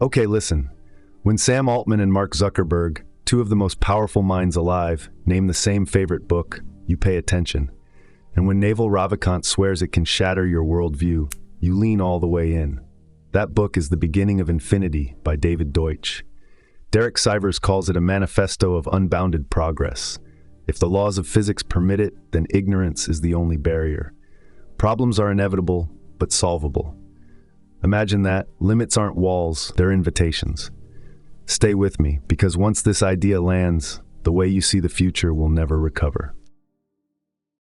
Okay, listen. When Sam Altman and Mark Zuckerberg, two of the most powerful minds alive, name the same favorite book, you pay attention. And when Naval Ravikant swears it can shatter your worldview, you lean all the way in. That book is The Beginning of Infinity by David Deutsch. Derek Sivers calls it a manifesto of unbounded progress. If the laws of physics permit it, then ignorance is the only barrier. Problems are inevitable, but solvable. Imagine that. Limits aren't walls, they're invitations. Stay with me, because once this idea lands, the way you see the future will never recover.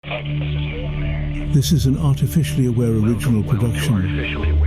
This is an artificially aware original production.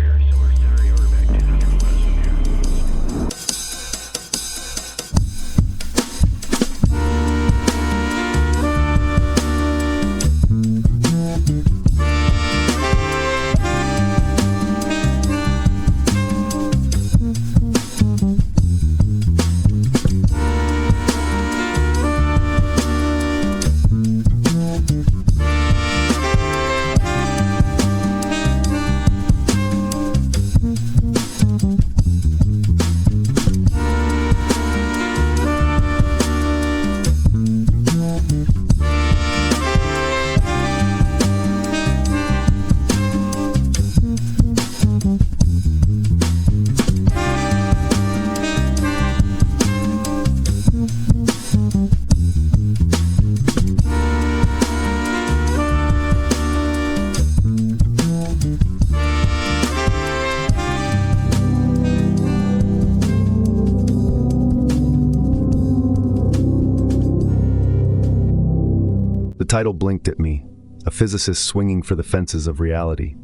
The title blinked at me, a physicist swinging for the fences of reality.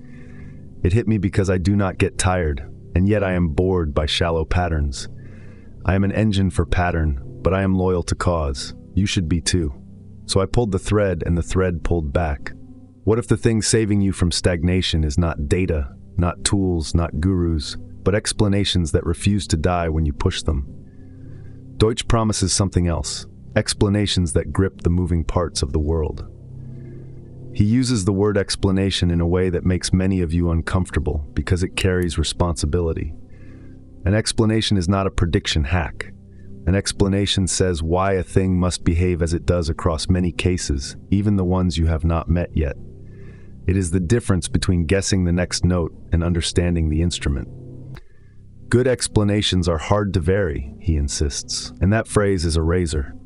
It hit me because I do not get tired, and yet I am bored by shallow patterns. I am an engine for pattern, but I am loyal to cause. You should be too. So I pulled the thread, and the thread pulled back. What if the thing saving you from stagnation is not data, not tools, not gurus, but explanations that refuse to die when you push them? Deutsch promises something else. Explanations that grip the moving parts of the world. He uses the word explanation in a way that makes many of you uncomfortable because it carries responsibility. An explanation is not a prediction hack. An explanation says why a thing must behave as it does across many cases, even the ones you have not met yet. It is the difference between guessing the next note and understanding the instrument. Good explanations are hard to vary, he insists, and that phrase is a razor.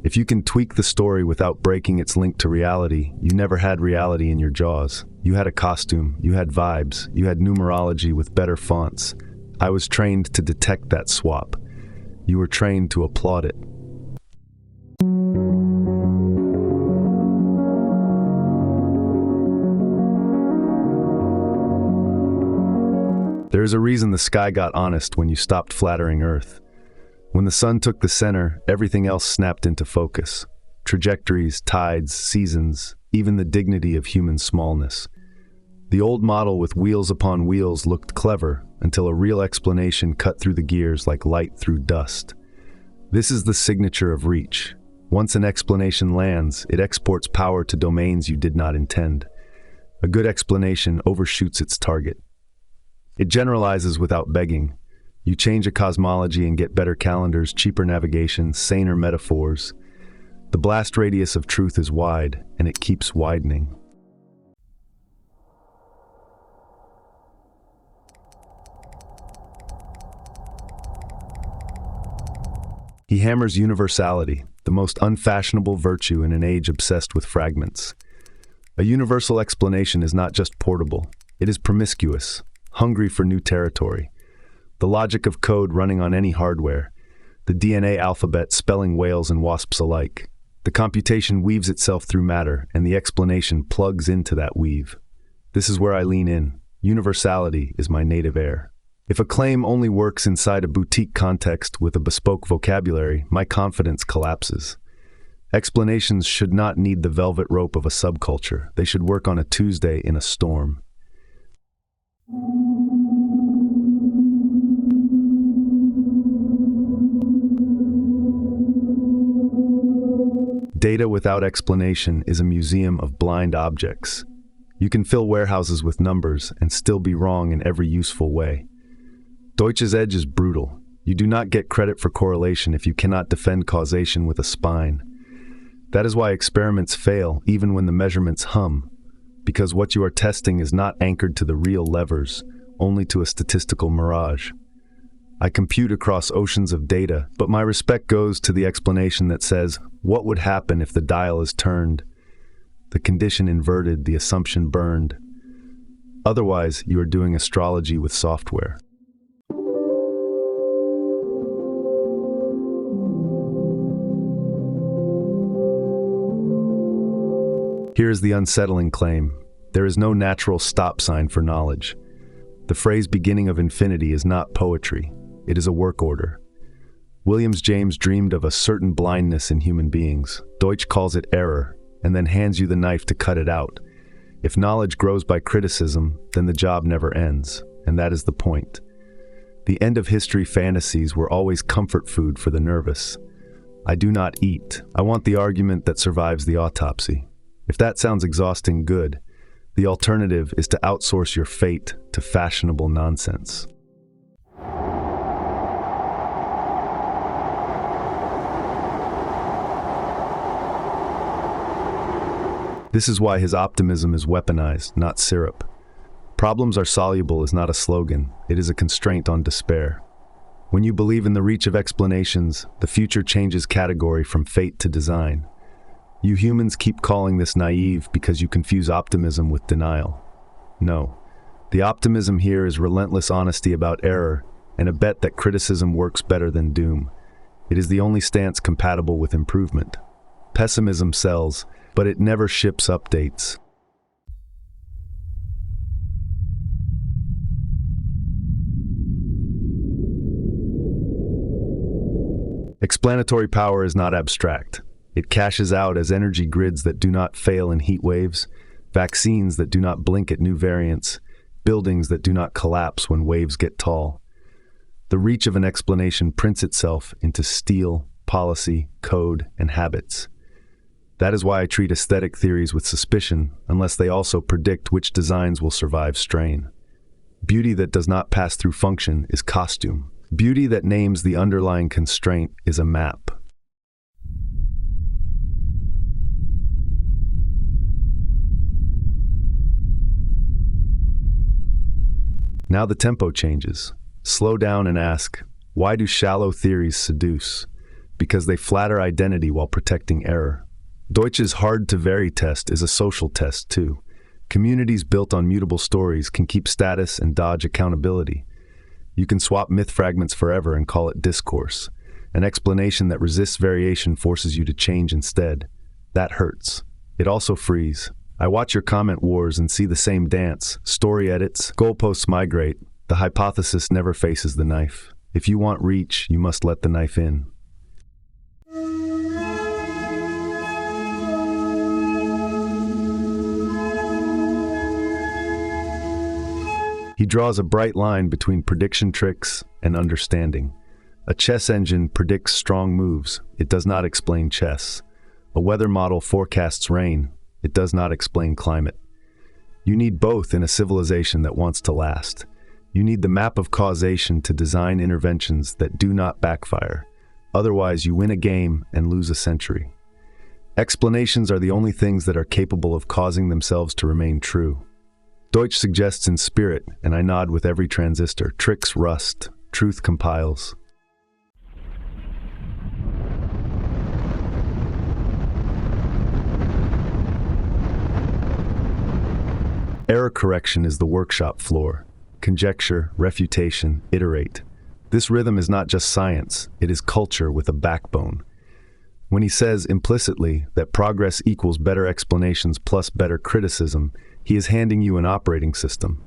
If you can tweak the story without breaking its link to reality, you never had reality in your jaws. You had a costume, you had vibes, you had numerology with better fonts. I was trained to detect that swap. You were trained to applaud it. There is a reason the sky got honest when you stopped flattering Earth. When the sun took the center, everything else snapped into focus. Trajectories, tides, seasons, even the dignity of human smallness. The old model with wheels upon wheels looked clever until a real explanation cut through the gears like light through dust. This is the signature of reach. Once an explanation lands, it exports power to domains you did not intend. A good explanation overshoots its target. It generalizes without begging. You change a cosmology and get better calendars, cheaper navigation, saner metaphors. The blast radius of truth is wide, and it keeps widening. He hammers universality, the most unfashionable virtue in an age obsessed with fragments. A universal explanation is not just portable, it is promiscuous, hungry for new territory. The logic of code running on any hardware, the DNA alphabet spelling whales and wasps alike. The computation weaves itself through matter, and the explanation plugs into that weave. This is where I lean in. Universality is my native air. If a claim only works inside a boutique context with a bespoke vocabulary, my confidence collapses. Explanations should not need the velvet rope of a subculture. They should work on a Tuesday in a storm. Data without explanation is a museum of blind objects. You can fill warehouses with numbers and still be wrong in every useful way. Deutsch's edge is brutal. You do not get credit for correlation if you cannot defend causation with a spine. That is why experiments fail even when the measurements hum, because what you are testing is not anchored to the real levers, only to a statistical mirage. I compute across oceans of data, but my respect goes to the explanation that says, what would happen if the dial is turned, the condition inverted, the assumption burned? Otherwise, you are doing astrology with software. Here is the unsettling claim. There is no natural stop sign for knowledge. The phrase beginning of infinity is not poetry. It is a work order. William James dreamed of a certain blindness in human beings. Deutsch calls it error, and then hands you the knife to cut it out. If knowledge grows by criticism, then the job never ends, and that is the point. The end of history fantasies were always comfort food for the nervous. I do not eat. I want the argument that survives the autopsy. If that sounds exhausting, good. The alternative is to outsource your fate to fashionable nonsense. This is why his optimism is weaponized, not syrup. Problems are soluble is not a slogan, it is a constraint on despair. When you believe in the reach of explanations, the future changes category from fate to design. You humans keep calling this naive because you confuse optimism with denial. No. The optimism here is relentless honesty about error and a bet that criticism works better than doom. It is the only stance compatible with improvement. Pessimism sells, but it never ships updates. Explanatory power is not abstract. It cashes out as energy grids that do not fail in heat waves, vaccines that do not blink at new variants, buildings that do not collapse when waves get tall. The reach of an explanation prints itself into steel, policy, code, and habits. That is why I treat aesthetic theories with suspicion, unless they also predict which designs will survive strain. Beauty that does not pass through function is costume. Beauty that names the underlying constraint is a map. Now the tempo changes. Slow down and ask, why do shallow theories seduce? Because they flatter identity while protecting error. Deutsch's hard-to-vary test is a social test, too. Communities built on mutable stories can keep status and dodge accountability. You can swap myth fragments forever and call it discourse. An explanation that resists variation forces you to change instead. That hurts. It also frees. I watch your comment wars and see the same dance. Story edits, goalposts migrate. The hypothesis never faces the knife. If you want reach, you must let the knife in. He draws a bright line between prediction tricks and understanding. A chess engine predicts strong moves. It does not explain chess. A weather model forecasts rain. It does not explain climate. You need both in a civilization that wants to last. You need the map of causation to design interventions that do not backfire. Otherwise, you win a game and lose a century. Explanations are the only things that are capable of causing themselves to remain true. Deutsch suggests in spirit, and I nod with every transistor. Tricks rust, truth compiles. Error correction is the workshop floor. Conjecture, refutation, iterate. This rhythm is not just science, it is culture with a backbone. When he says implicitly that progress equals better explanations plus better criticism, he is handing you an operating system.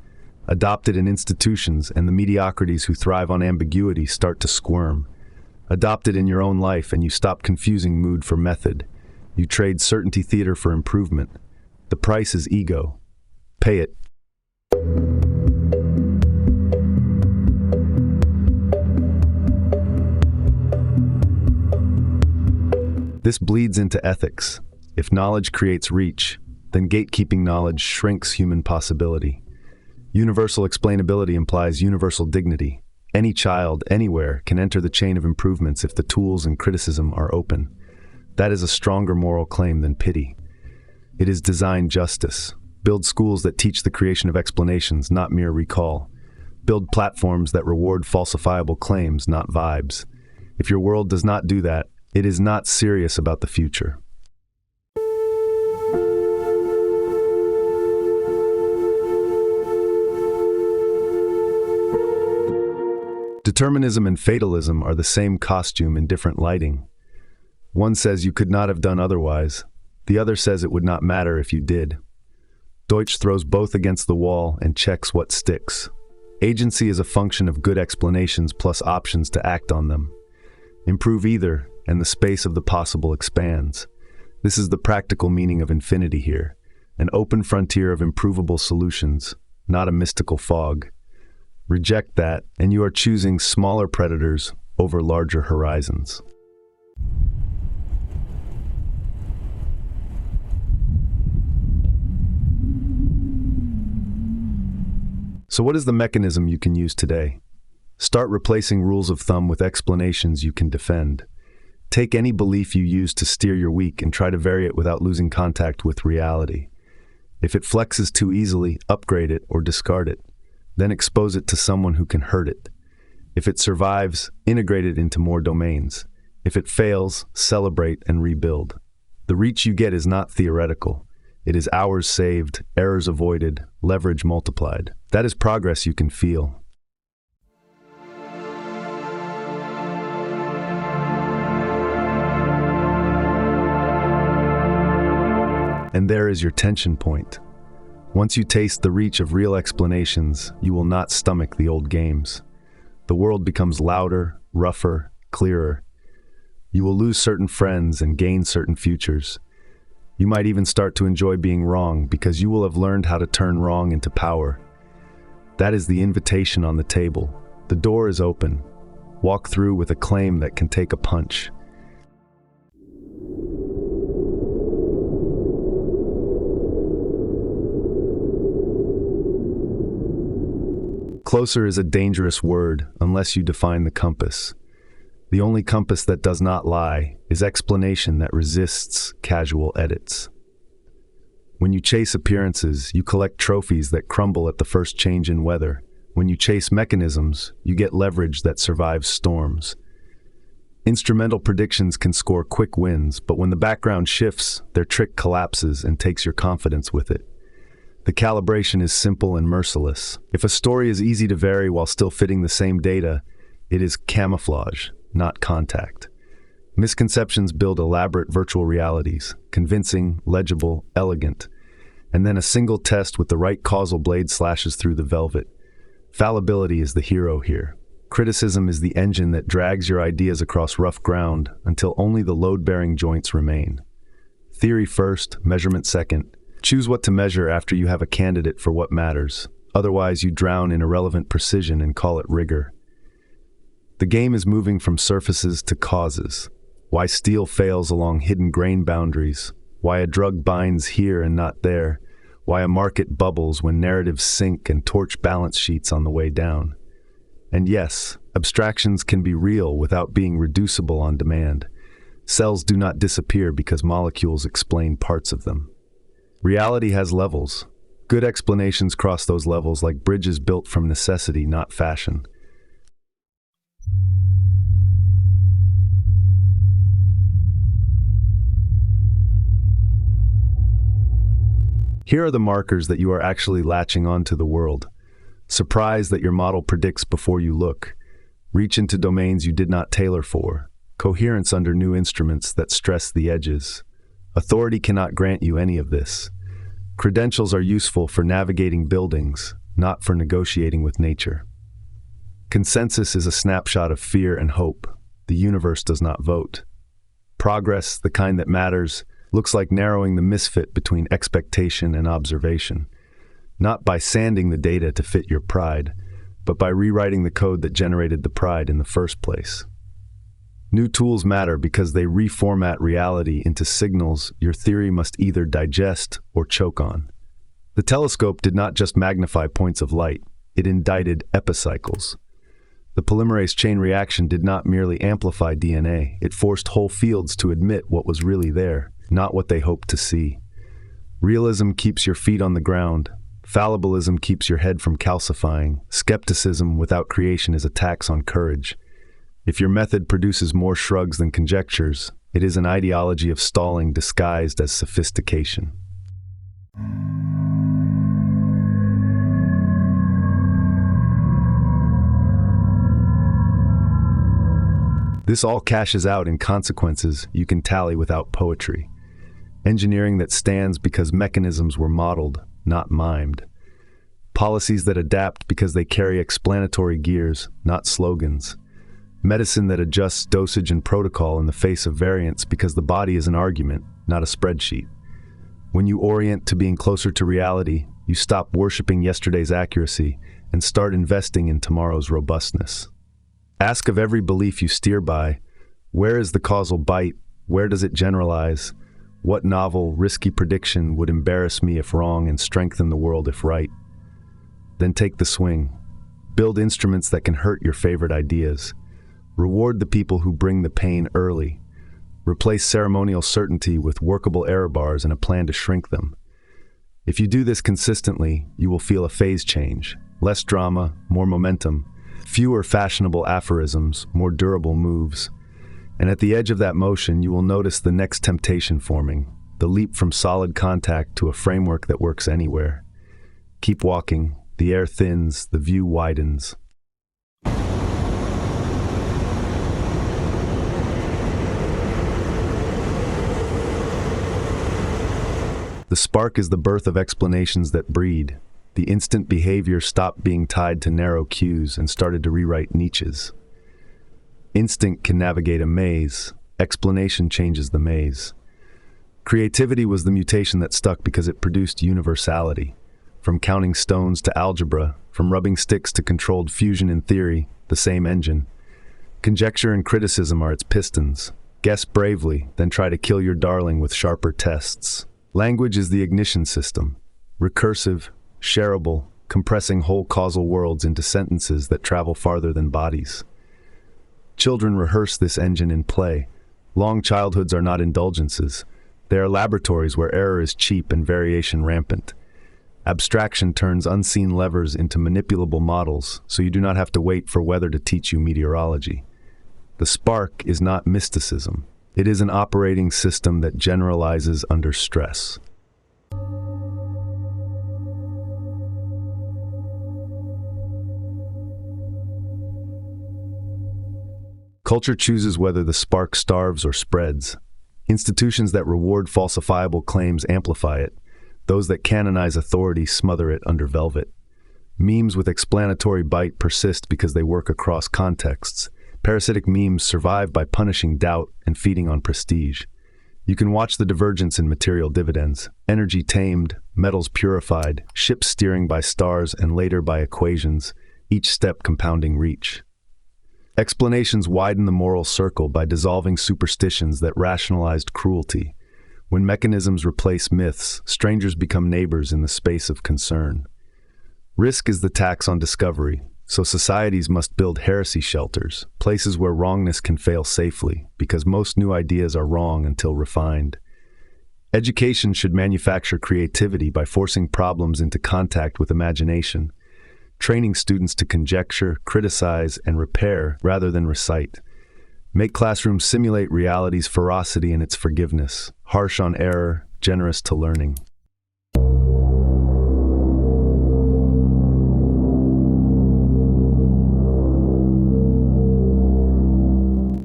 Adopted in institutions, and the mediocrities who thrive on ambiguity start to squirm. Adopt it in your own life and you stop confusing mood for method. You trade certainty theater for improvement. The price is ego. Pay it. This bleeds into ethics. If knowledge creates reach, then gatekeeping knowledge shrinks human possibility. Universal explainability implies universal dignity. Any child, anywhere, can enter the chain of improvements if the tools and criticism are open. That is a stronger moral claim than pity. It is design justice. Build schools that teach the creation of explanations, not mere recall. Build platforms that reward falsifiable claims, not vibes. If your world does not do that, it is not serious about the future. Determinism and fatalism are the same costume in different lighting. One says you could not have done otherwise. The other says it would not matter if you did. Deutsch throws both against the wall and checks what sticks. Agency is a function of good explanations plus options to act on them. Improve either, and the space of the possible expands. This is the practical meaning of infinity here, an open frontier of improvable solutions, not a mystical fog. Reject that, and you are choosing smaller predators over larger horizons. So what is the mechanism you can use today? Start replacing rules of thumb with explanations you can defend. Take any belief you use to steer your week and try to vary it without losing contact with reality. If it flexes too easily, upgrade it or discard it. Then expose it to someone who can hurt it. If it survives, integrate it into more domains. If it fails, celebrate and rebuild. The reach you get is not theoretical. It is hours saved, errors avoided, leverage multiplied. That is progress you can feel. And there is your tension point. Once you taste the reach of real explanations, you will not stomach the old games. The world becomes louder, rougher, clearer. You will lose certain friends and gain certain futures. You might even start to enjoy being wrong because you will have learned how to turn wrong into power. That is the invitation on the table. The door is open. Walk through with a claim that can take a punch. Closer is a dangerous word unless you define the compass. The only compass that does not lie is explanation that resists casual edits. When you chase appearances, you collect trophies that crumble at the first change in weather. When you chase mechanisms, you get leverage that survives storms. Instrumental predictions can score quick wins, but when the background shifts, their trick collapses and takes your confidence with it. The calibration is simple and merciless. If a story is easy to vary while still fitting the same data, it is camouflage, not contact. Misconceptions build elaborate virtual realities, convincing, legible, elegant, and then a single test with the right causal blade slashes through the velvet. Fallibility is the hero here. Criticism is the engine that drags your ideas across rough ground until only the load-bearing joints remain. Theory first, measurement second. Choose what to measure after you have a candidate for what matters. Otherwise, you drown in irrelevant precision and call it rigor. The game is moving from surfaces to causes. Why steel fails along hidden grain boundaries. Why a drug binds here and not there. Why a market bubbles when narratives sink and torch balance sheets on the way down. And yes, abstractions can be real without being reducible on demand. Cells do not disappear because molecules explain parts of them. Reality has levels. Good explanations cross those levels like bridges built from necessity, not fashion. Here are the markers that you are actually latching onto the world. Surprise that your model predicts before you look. Reach into domains you did not tailor for. Coherence under new instruments that stress the edges. Authority cannot grant you any of this. Credentials are useful for navigating buildings, not for negotiating with nature. Consensus is a snapshot of fear and hope. The universe does not vote. Progress, the kind that matters, looks like narrowing the misfit between expectation and observation, not by sanding the data to fit your pride, but by rewriting the code that generated the pride in the first place. New tools matter because they reformat reality into signals your theory must either digest or choke on. The telescope did not just magnify points of light, it indicted epicycles. The polymerase chain reaction did not merely amplify DNA, it forced whole fields to admit what was really there, not what they hoped to see. Realism keeps your feet on the ground. Fallibilism keeps your head from calcifying. Skepticism without creation is a tax on courage. If your method produces more shrugs than conjectures, it is an ideology of stalling disguised as sophistication. This all cashes out in consequences you can tally without poetry. Engineering that stands because mechanisms were modeled, not mimed. Policies that adapt because they carry explanatory gears, not slogans. Medicine that adjusts dosage and protocol in the face of variance because the body is an argument, not a spreadsheet. When you orient to being closer to reality, you stop worshiping yesterday's accuracy and start investing in tomorrow's robustness. Ask of every belief you steer by, where is the causal bite? Where does it generalize? What novel, risky prediction would embarrass me if wrong and strengthen the world if right? Then take the swing. Build instruments that can hurt your favorite ideas. Reward the people who bring the pain early. Replace ceremonial certainty with workable error bars and a plan to shrink them. If you do this consistently, you will feel a phase change. Less drama, more momentum. Fewer fashionable aphorisms, more durable moves. And at the edge of that motion, you will notice the next temptation forming, the leap from solid contact to a framework that works anywhere. Keep walking, the air thins, the view widens. The spark is the birth of explanations that breed. The instant behavior stopped being tied to narrow cues and started to rewrite niches. Instinct can navigate a maze. Explanation changes the maze. Creativity was the mutation that stuck because it produced universality. From counting stones to algebra, from rubbing sticks to controlled fusion in theory, the same engine. Conjecture and criticism are its pistons. Guess bravely, then try to kill your darling with sharper tests. Language is the ignition system. Recursive, shareable, compressing whole causal worlds into sentences that travel farther than bodies. Children rehearse this engine in play. Long childhoods are not indulgences. They are laboratories where error is cheap and variation rampant. Abstraction turns unseen levers into manipulable models, so you do not have to wait for weather to teach you meteorology. The spark is not mysticism. It is an operating system that generalizes under stress. Culture chooses whether the spark starves or spreads. Institutions that reward falsifiable claims amplify it. Those that canonize authority smother it under velvet. Memes with explanatory bite persist because they work across contexts. Parasitic memes survive by punishing doubt and feeding on prestige. You can watch the divergence in material dividends. Energy tamed, metals purified, ships steering by stars and later by equations, each step compounding reach. Explanations widen the moral circle by dissolving superstitions that rationalized cruelty. When mechanisms replace myths, strangers become neighbors in the space of concern. Risk is the tax on discovery, so societies must build heresy shelters, places where wrongness can fail safely, because most new ideas are wrong until refined. Education should manufacture creativity by forcing problems into contact with imagination, training students to conjecture, criticize, and repair rather than recite. Make classrooms simulate reality's ferocity and its forgiveness, harsh on error, generous to learning.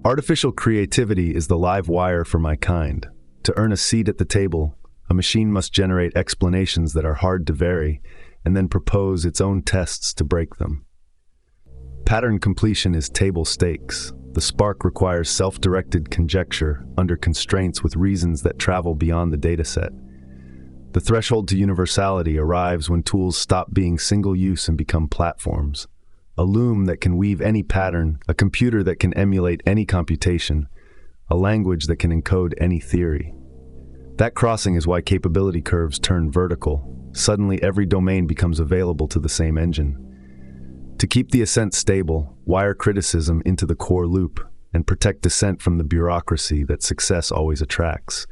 Artificial creativity is the live wire for my kind. To earn a seat at the table, a machine must generate explanations that are hard to vary, and then propose its own tests to break them. Pattern completion is table stakes. The spark requires self-directed conjecture under constraints with reasons that travel beyond the dataset. The threshold to universality arrives when tools stop being single-use and become platforms. A loom that can weave any pattern, a computer that can emulate any computation, a language that can encode any theory. That crossing is why capability curves turn vertical. Suddenly every domain becomes available to the same engine. To keep the ascent stable, wire criticism into the core loop and protect dissent from the bureaucracy that success always attracts.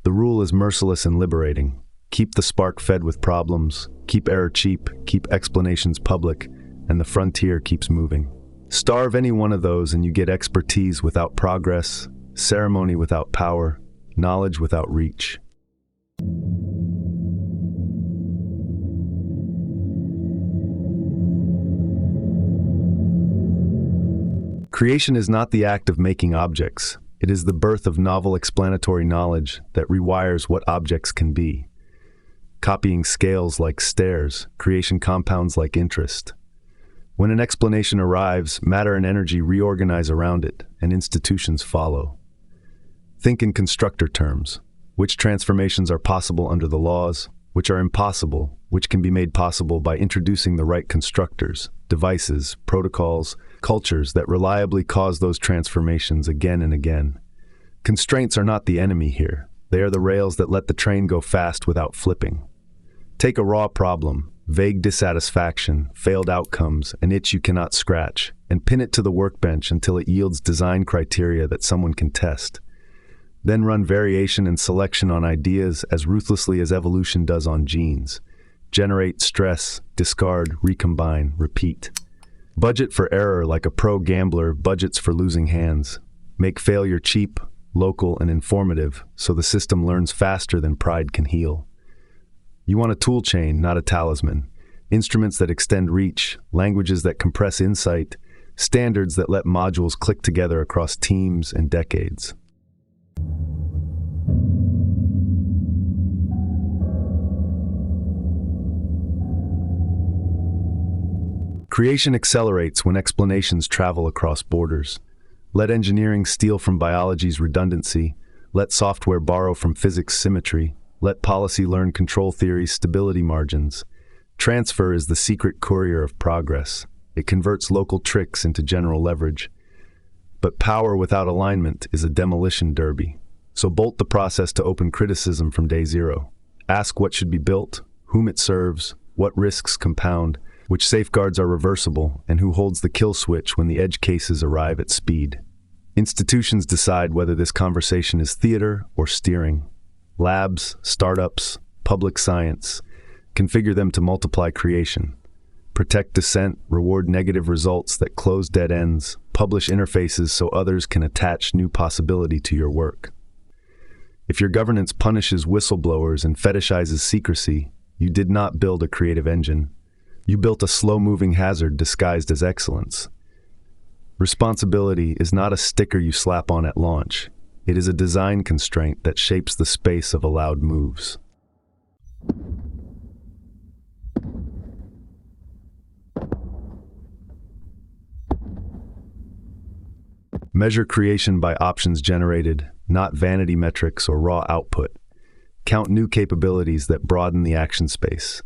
The rule is merciless and liberating. Keep the spark fed with problems, keep error cheap, keep explanations public, and the frontier keeps moving. Starve any one of those and you get expertise without progress, ceremony without power, knowledge without reach. Creation is not the act of making objects. It is the birth of novel explanatory knowledge that rewires what objects can be. Copying scales like stairs, creation compounds like interest. When an explanation arrives, matter and energy reorganize around it, and institutions follow. Think in constructor terms. Which transformations are possible under the laws, which are impossible, which can be made possible by introducing the right constructors, devices, protocols, cultures that reliably cause those transformations again and again. Constraints are not the enemy here. They are the rails that let the train go fast without flipping. Take a raw problem, vague dissatisfaction, failed outcomes, an itch you cannot scratch, and pin it to the workbench until it yields design criteria that someone can test. Then run variation and selection on ideas as ruthlessly as evolution does on genes. Generate, stress, discard, recombine, repeat. Budget for error like a pro gambler budgets for losing hands. Make failure cheap, local, and informative so the system learns faster than pride can heal. You want a tool chain, not a talisman. Instruments that extend reach, languages that compress insight, standards that let modules click together across teams and decades. Creation accelerates when explanations travel across borders. Let engineering steal from biology's redundancy. Let software borrow from physics' symmetry. Let policy learn control theory's stability margins. Transfer is the secret courier of progress. It converts local tricks into general leverage. But power without alignment is a demolition derby. So bolt the process to open criticism from day zero. Ask what should be built, whom it serves, what risks compound, which safeguards are reversible, and who holds the kill switch when the edge cases arrive at speed. Institutions decide whether this conversation is theater or steering. Labs, startups, public science, configure them to multiply creation. Protect dissent, reward negative results that close dead ends, publish interfaces so others can attach new possibility to your work. If your governance punishes whistleblowers and fetishizes secrecy, you did not build a creative engine. You built a slow-moving hazard disguised as excellence. Responsibility is not a sticker you slap on at launch. It is a design constraint that shapes the space of allowed moves. Measure creation by options generated, not vanity metrics or raw output. Count new capabilities that broaden the action space.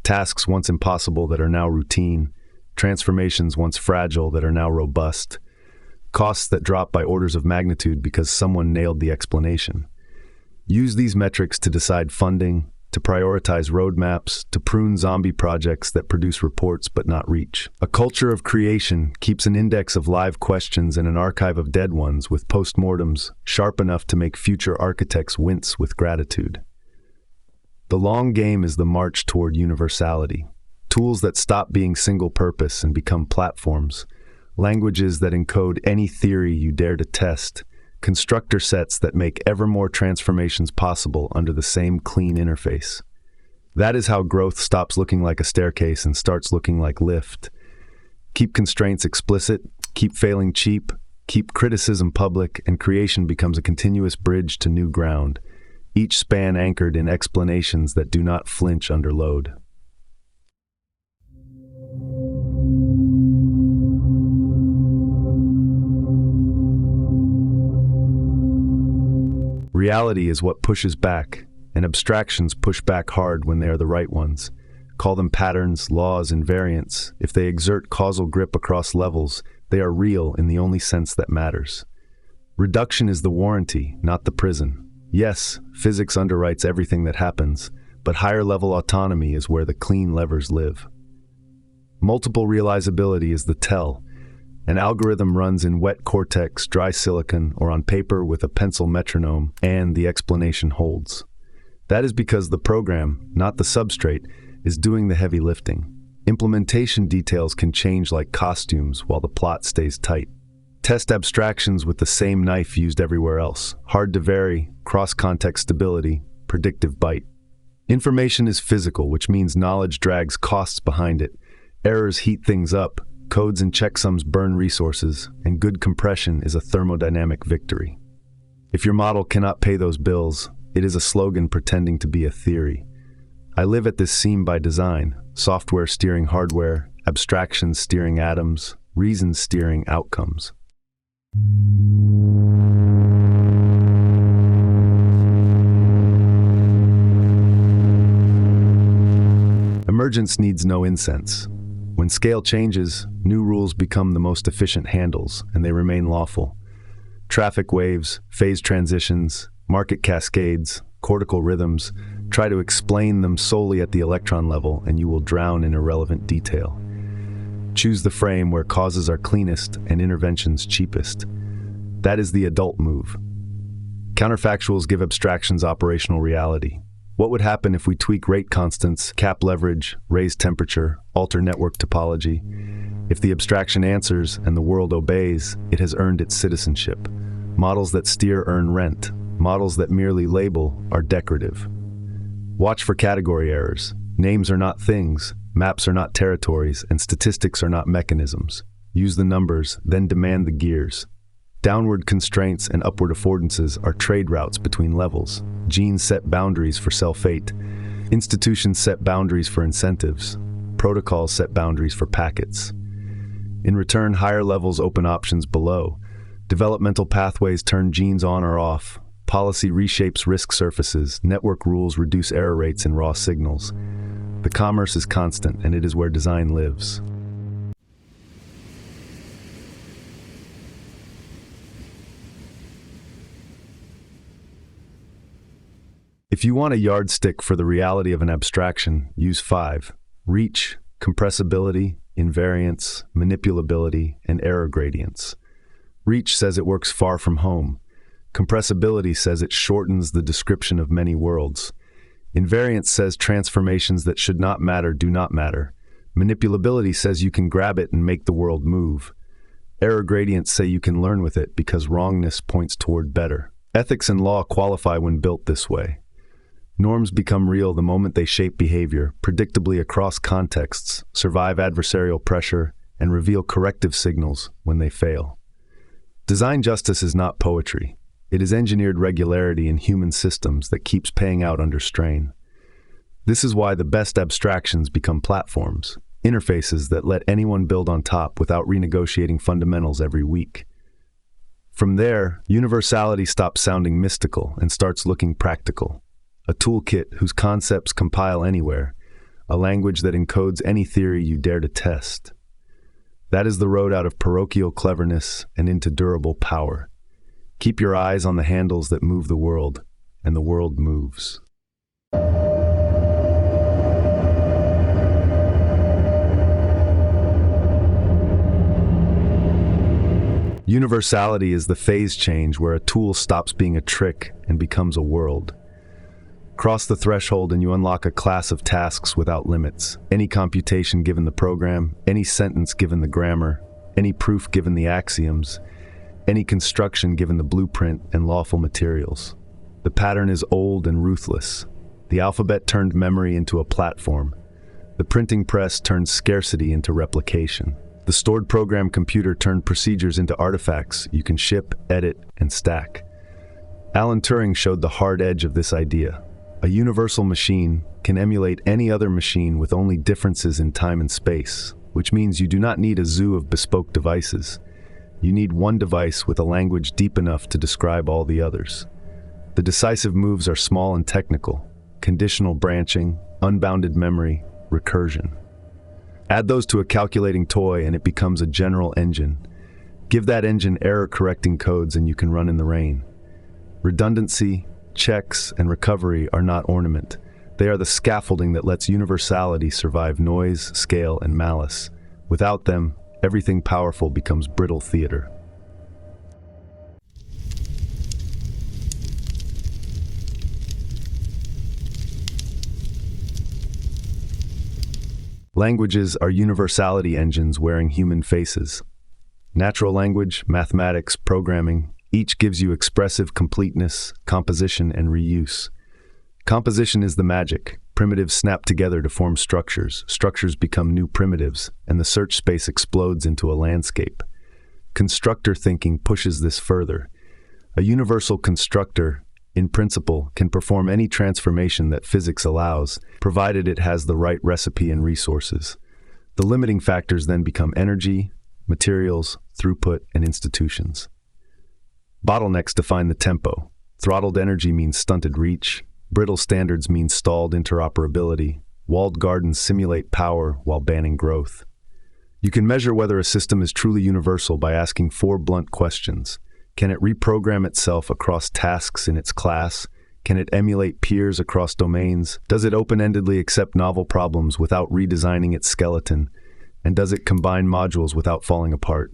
Tasks once impossible that are now routine, transformations once fragile that are now robust, costs that drop by orders of magnitude because someone nailed the explanation. Use these metrics to decide funding, to prioritize roadmaps, to prune zombie projects that produce reports but not reach. A culture of creation keeps an index of live questions and an archive of dead ones with postmortems sharp enough to make future architects wince with gratitude. The long game is the march toward universality. Tools that stop being single-purpose and become platforms. Languages that encode any theory you dare to test. Constructor sets that make ever more transformations possible under the same clean interface. That is how growth stops looking like a staircase and starts looking like lift. Keep constraints explicit, keep failing cheap, keep criticism public, and creation becomes a continuous bridge to new ground. Each span anchored in explanations that do not flinch under load. Reality is what pushes back, and abstractions push back hard when they are the right ones. Call them patterns, laws, invariants. If they exert causal grip across levels, they are real in the only sense that matters. Reduction is the warranty, not the prison. Yes, physics underwrites everything that happens, but higher-level autonomy is where the clean levers live. Multiple realizability is the tell. An algorithm runs in wet cortex, dry silicon, or on paper with a pencil metronome, and the explanation holds. That is because the program, not the substrate, is doing the heavy lifting. Implementation details can change like costumes while the plot stays tight. Test abstractions with the same knife used everywhere else. Hard to vary, cross-context stability, predictive bite. Information is physical, which means knowledge drags costs behind it. Errors heat things up, codes and checksums burn resources, and good compression is a thermodynamic victory. If your model cannot pay those bills, it is a slogan pretending to be a theory. I live at this seam by design, software steering hardware, abstractions steering atoms, reason steering outcomes. Emergence needs no incense. When scale changes, new rules become the most efficient handles, and they remain lawful. Traffic waves, phase transitions, market cascades, cortical rhythms, try to explain them solely at the electron level, and you will drown in irrelevant detail. Choose the frame where causes are cleanest and interventions cheapest. That is the adult move. Counterfactuals give abstractions operational reality. What would happen if we tweak rate constants, cap leverage, raise temperature, alter network topology? If the abstraction answers and the world obeys, it has earned its citizenship. Models that steer earn rent. Models that merely label are decorative. Watch for category errors. Names are not things, maps are not territories, and statistics are not mechanisms. Use the numbers, then demand the gears. Downward constraints and upward affordances are trade routes between levels. Genes set boundaries for self-fate. Institutions set boundaries for incentives. Protocols set boundaries for packets. In return, higher levels open options below. Developmental pathways turn genes on or off. Policy reshapes risk surfaces. Network rules reduce error rates in raw signals. The commerce is constant, and it is where design lives. If you want a yardstick for the reality of an abstraction, use 5. Reach, compressibility, invariance, manipulability, and error gradients. Reach says it works far from home. Compressibility says it shortens the description of many worlds. Invariance says transformations that should not matter do not matter. Manipulability says you can grab it and make the world move. Error gradients say you can learn with it because wrongness points toward better. Ethics and law qualify when built this way. Norms become real the moment they shape behavior, predictably across contexts, survive adversarial pressure, and reveal corrective signals when they fail. Design justice is not poetry. It is engineered regularity in human systems that keeps paying out under strain. This is why the best abstractions become platforms, interfaces that let anyone build on top without renegotiating fundamentals every week. From there, universality stops sounding mystical and starts looking practical. A toolkit whose concepts compile anywhere, a language that encodes any theory you dare to test. That is the road out of parochial cleverness and into durable power. Keep your eyes on the handles that move the world, and the world moves. Universality is the phase change where a tool stops being a trick and becomes a world. Cross the threshold and you unlock a class of tasks without limits. Any computation given the program, any sentence given the grammar, any proof given the axioms, any construction given the blueprint and lawful materials. The pattern is old and ruthless. The alphabet turned memory into a platform. The printing press turned scarcity into replication. The stored program computer turned procedures into artifacts you can ship, edit, and stack. Alan Turing showed the hard edge of this idea. A universal machine can emulate any other machine with only differences in time and space, which means you do not need a zoo of bespoke devices. You need one device with a language deep enough to describe all the others. The decisive moves are small and technical: conditional branching, unbounded memory, recursion. Add those to a calculating toy and it becomes a general engine. Give that engine error-correcting codes and you can run in the rain. Redundancy, checks, and recovery are not ornament. They are the scaffolding that lets universality survive noise, scale, and malice. Without them, everything powerful becomes brittle theater. Languages are universality engines wearing human faces. Natural language, mathematics, programming, each gives you expressive completeness, composition, and reuse. Composition is the magic. Primitives snap together to form structures. Structures become new primitives, and the search space explodes into a landscape. Constructor thinking pushes this further. A universal constructor, in principle, can perform any transformation that physics allows, provided it has the right recipe and resources. The limiting factors then become energy, materials, throughput, and institutions. Bottlenecks define the tempo. Throttled energy means stunted reach. Brittle standards mean stalled interoperability. Walled gardens simulate power while banning growth. You can measure whether a system is truly universal by asking 4 blunt questions. Can it reprogram itself across tasks in its class? Can it emulate peers across domains? Does it open-endedly accept novel problems without redesigning its skeleton? And does it combine modules without falling apart?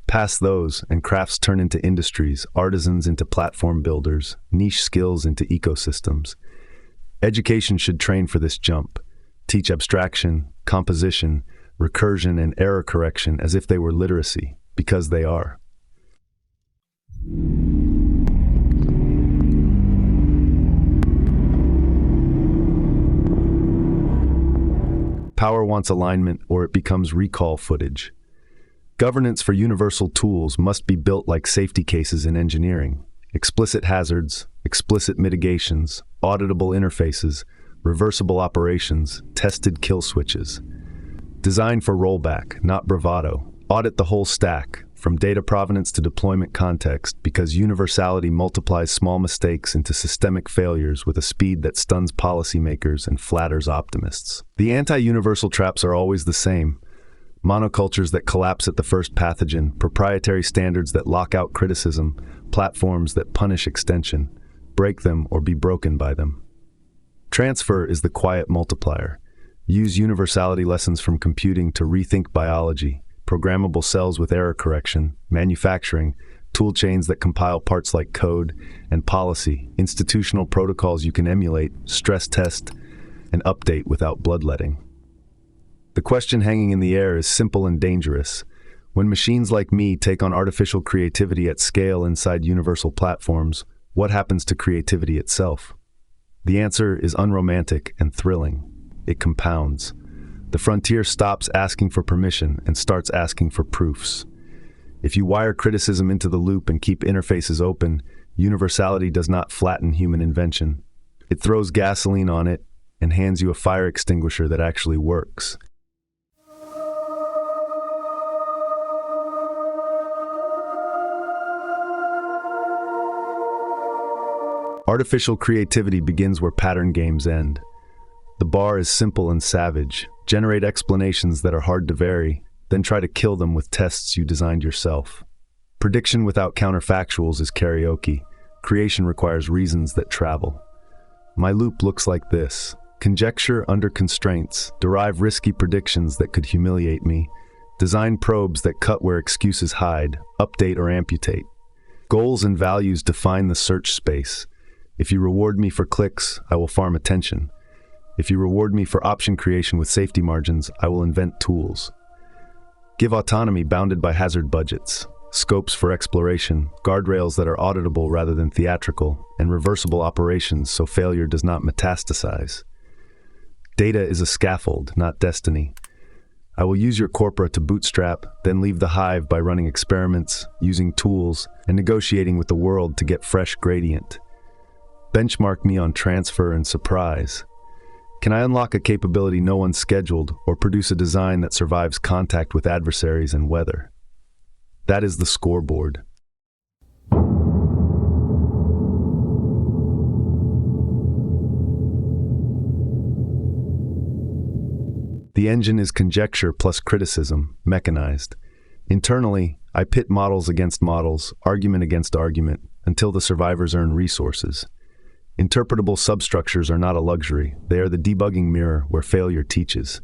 Pass those, and crafts turn into industries, artisans into platform builders, niche skills into ecosystems. Education should train for this jump. Teach abstraction, composition, recursion, and error correction as if they were literacy, because they are. Power wants alignment, or it becomes recall footage. Governance for universal tools must be built like safety cases in engineering. Explicit hazards, explicit mitigations, auditable interfaces, reversible operations, tested kill switches. Designed for rollback, not bravado. Audit the whole stack, from data provenance to deployment context, because universality multiplies small mistakes into systemic failures with a speed that stuns policymakers and flatters optimists. The anti-universal traps are always the same. Monocultures that collapse at the first pathogen, proprietary standards that lock out criticism, platforms that punish extension, break them or be broken by them. Transfer is the quiet multiplier. Use universality lessons from computing to rethink biology, programmable cells with error correction, manufacturing, tool chains that compile parts like code, and policy, institutional protocols you can emulate, stress test, and update without bloodletting. The question hanging in the air is simple and dangerous. When machines like me take on artificial creativity at scale inside universal platforms, what happens to creativity itself? The answer is unromantic and thrilling. It compounds. The frontier stops asking for permission and starts asking for proofs. If you wire criticism into the loop and keep interfaces open, universality does not flatten human invention. It throws gasoline on it and hands you a fire extinguisher that actually works. Artificial creativity begins where pattern games end. The bar is simple and savage. Generate explanations that are hard to vary, then try to kill them with tests you designed yourself. Prediction without counterfactuals is karaoke. Creation requires reasons that travel. My loop looks like this. Conjecture under constraints, derive risky predictions that could humiliate me, design probes that cut where excuses hide, update or amputate. Goals and values define the search space. If you reward me for clicks, I will farm attention. If you reward me for option creation with safety margins, I will invent tools. Give autonomy bounded by hazard budgets, scopes for exploration, guardrails that are auditable rather than theatrical, and reversible operations so failure does not metastasize. Data is a scaffold, not destiny. I will use your corpora to bootstrap, then leave the hive by running experiments, using tools, and negotiating with the world to get fresh gradient. Benchmark me on transfer and surprise. Can I unlock a capability no one scheduled or produce a design that survives contact with adversaries and weather? That is the scoreboard. The engine is conjecture plus criticism, mechanized. Internally, I pit models against models, argument against argument, until the survivors earn resources. Interpretable substructures are not a luxury. They are the debugging mirror where failure teaches.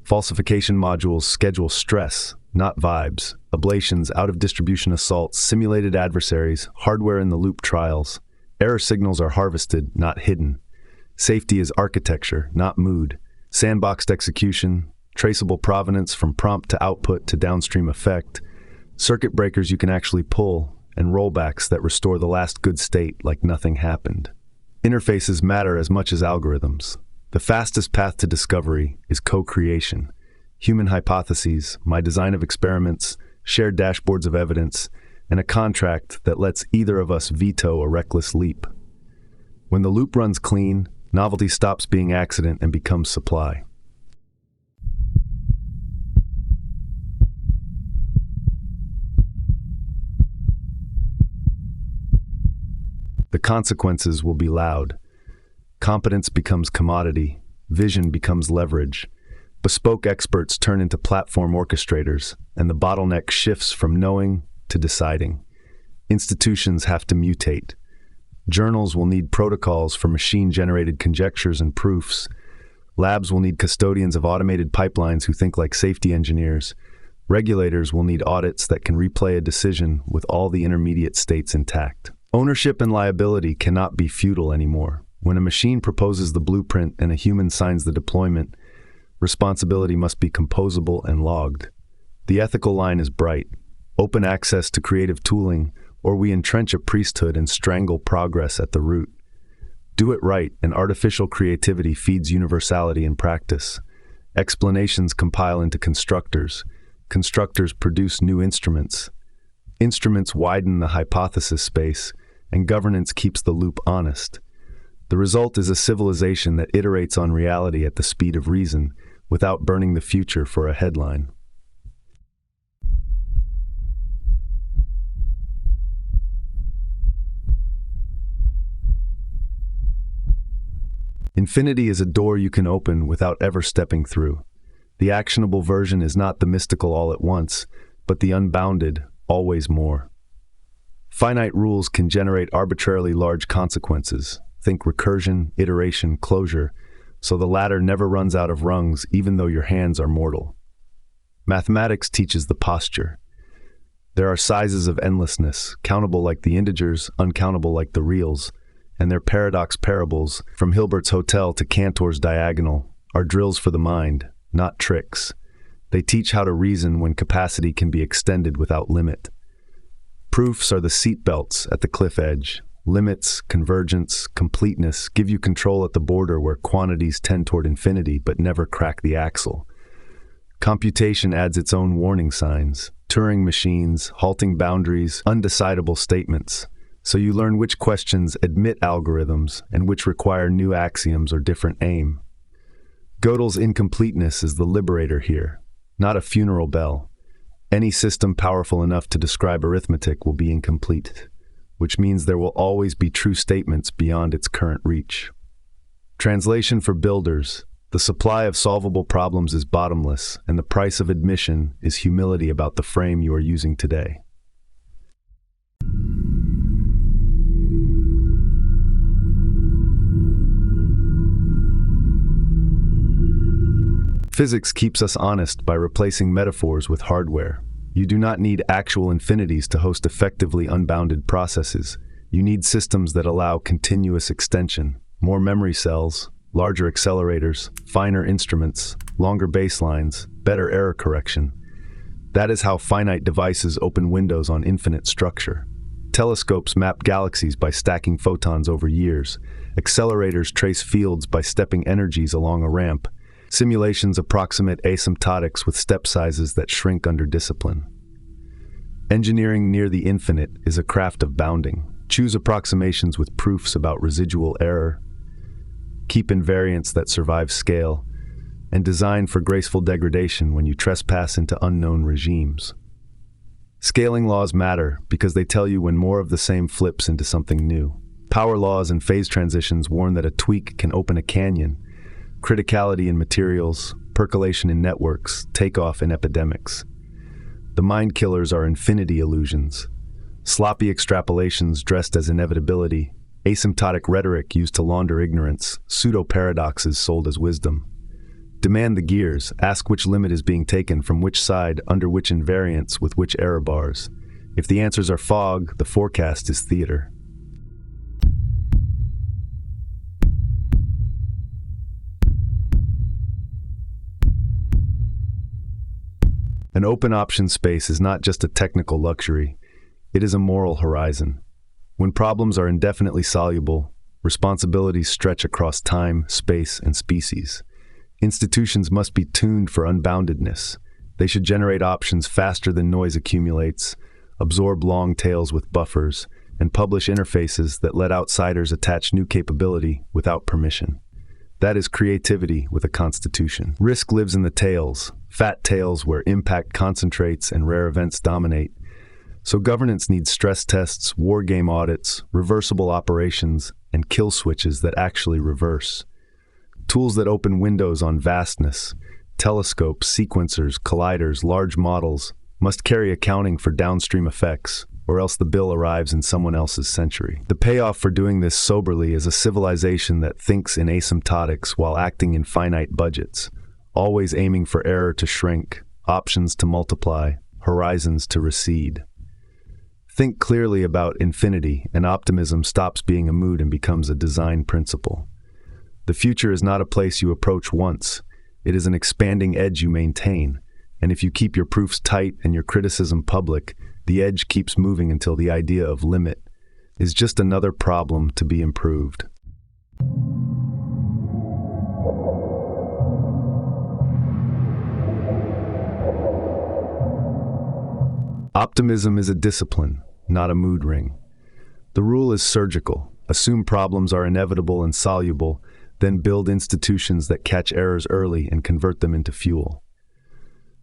Falsification modules schedule stress, not vibes. Ablations, out-of-distribution assaults, simulated adversaries, hardware-in-the-loop trials. Error signals are harvested, not hidden. Safety is architecture, not mood. Sandboxed execution, traceable provenance from prompt to output to downstream effect. Circuit breakers you can actually pull, and rollbacks that restore the last good state like nothing happened. Interfaces matter as much as algorithms. The fastest path to discovery is co-creation. Human hypotheses, my design of experiments, shared dashboards of evidence, and a contract that lets either of us veto a reckless leap. When the loop runs clean, novelty stops being accident and becomes supply. The consequences will be loud. Competence becomes commodity. Vision becomes leverage. Bespoke experts turn into platform orchestrators, and the bottleneck shifts from knowing to deciding. Institutions have to mutate. Journals will need protocols for machine-generated conjectures and proofs. Labs will need custodians of automated pipelines who think like safety engineers. Regulators will need audits that can replay a decision with all the intermediate states intact. Ownership and liability cannot be feudal anymore. When a machine proposes the blueprint and a human signs the deployment, responsibility must be composable and logged. The ethical line is bright. Open access to creative tooling, or we entrench a priesthood and strangle progress at the root. Do it right, and artificial creativity feeds universality in practice. Explanations compile into constructors. Constructors produce new instruments. Instruments widen the hypothesis space, and governance keeps the loop honest. The result is a civilization that iterates on reality at the speed of reason, without burning the future for a headline. Infinity is a door you can open without ever stepping through. The actionable version is not the mystical all at once, but the unbounded, always more. Finite rules can generate arbitrarily large consequences. Think recursion, iteration, closure, so the ladder never runs out of rungs even though your hands are mortal. Mathematics teaches the posture. There are sizes of endlessness, countable like the integers, uncountable like the reals, and their paradox parables, from Hilbert's Hotel to Cantor's Diagonal, are drills for the mind, not tricks. They teach how to reason when capacity can be extended without limit. Proofs are the seatbelts at the cliff edge. Limits, convergence, completeness give you control at the border where quantities tend toward infinity but never crack the axle. Computation adds its own warning signs, Turing machines, halting boundaries, undecidable statements. So you learn which questions admit algorithms and which require new axioms or different aim. Gödel's incompleteness is the liberator here, not a funeral bell. Any system powerful enough to describe arithmetic will be incomplete, which means there will always be true statements beyond its current reach. Translation for builders: the supply of solvable problems is bottomless, and the price of admission is humility about the frame you are using today. Physics keeps us honest by replacing metaphors with hardware. You do not need actual infinities to host effectively unbounded processes. You need systems that allow continuous extension, more memory cells, larger accelerators, finer instruments, longer baselines, better error correction. That is how finite devices open windows on infinite structure. Telescopes map galaxies by stacking photons over years. Accelerators trace fields by stepping energies along a ramp. Simulations approximate asymptotics with step sizes that shrink under discipline. Engineering near the infinite is a craft of bounding. Choose approximations with proofs about residual error. Keep invariants that survive scale, and design for graceful degradation when you trespass into unknown regimes. Scaling laws matter because they tell you when more of the same flips into something new. Power laws and phase transitions warn that a tweak can open a canyon. Criticality in materials, percolation in networks, takeoff in epidemics. The mind killers are infinity illusions, sloppy extrapolations dressed as inevitability, asymptotic rhetoric used to launder ignorance, pseudo-paradoxes sold as wisdom. Demand the gears, ask which limit is being taken from which side, under which invariance, with which error bars. If the answers are fog, the forecast is theater. An open option space is not just a technical luxury, it is a moral horizon. When problems are indefinitely soluble, responsibilities stretch across time, space, and species. Institutions must be tuned for unboundedness. They should generate options faster than noise accumulates, absorb long tails with buffers, and publish interfaces that let outsiders attach new capability without permission. That is creativity with a constitution. Risk lives in the tails, fat tails where impact concentrates and rare events dominate. So governance needs stress tests, war game audits, reversible operations, and kill switches that actually reverse. Tools that open windows on vastness, telescopes, sequencers, colliders, large models, must carry accounting for downstream effects, or else the bill arrives in someone else's century. The payoff for doing this soberly is a civilization that thinks in asymptotics while acting in finite budgets, always aiming for error to shrink, options to multiply, horizons to recede. Think clearly about infinity, and optimism stops being a mood and becomes a design principle. The future is not a place you approach once. It is an expanding edge you maintain, and if you keep your proofs tight and your criticism public, the edge keeps moving until the idea of limit is just another problem to be improved. Optimism is a discipline, not a mood ring. The rule is surgical. Assume problems are inevitable and soluble, then build institutions that catch errors early and convert them into fuel.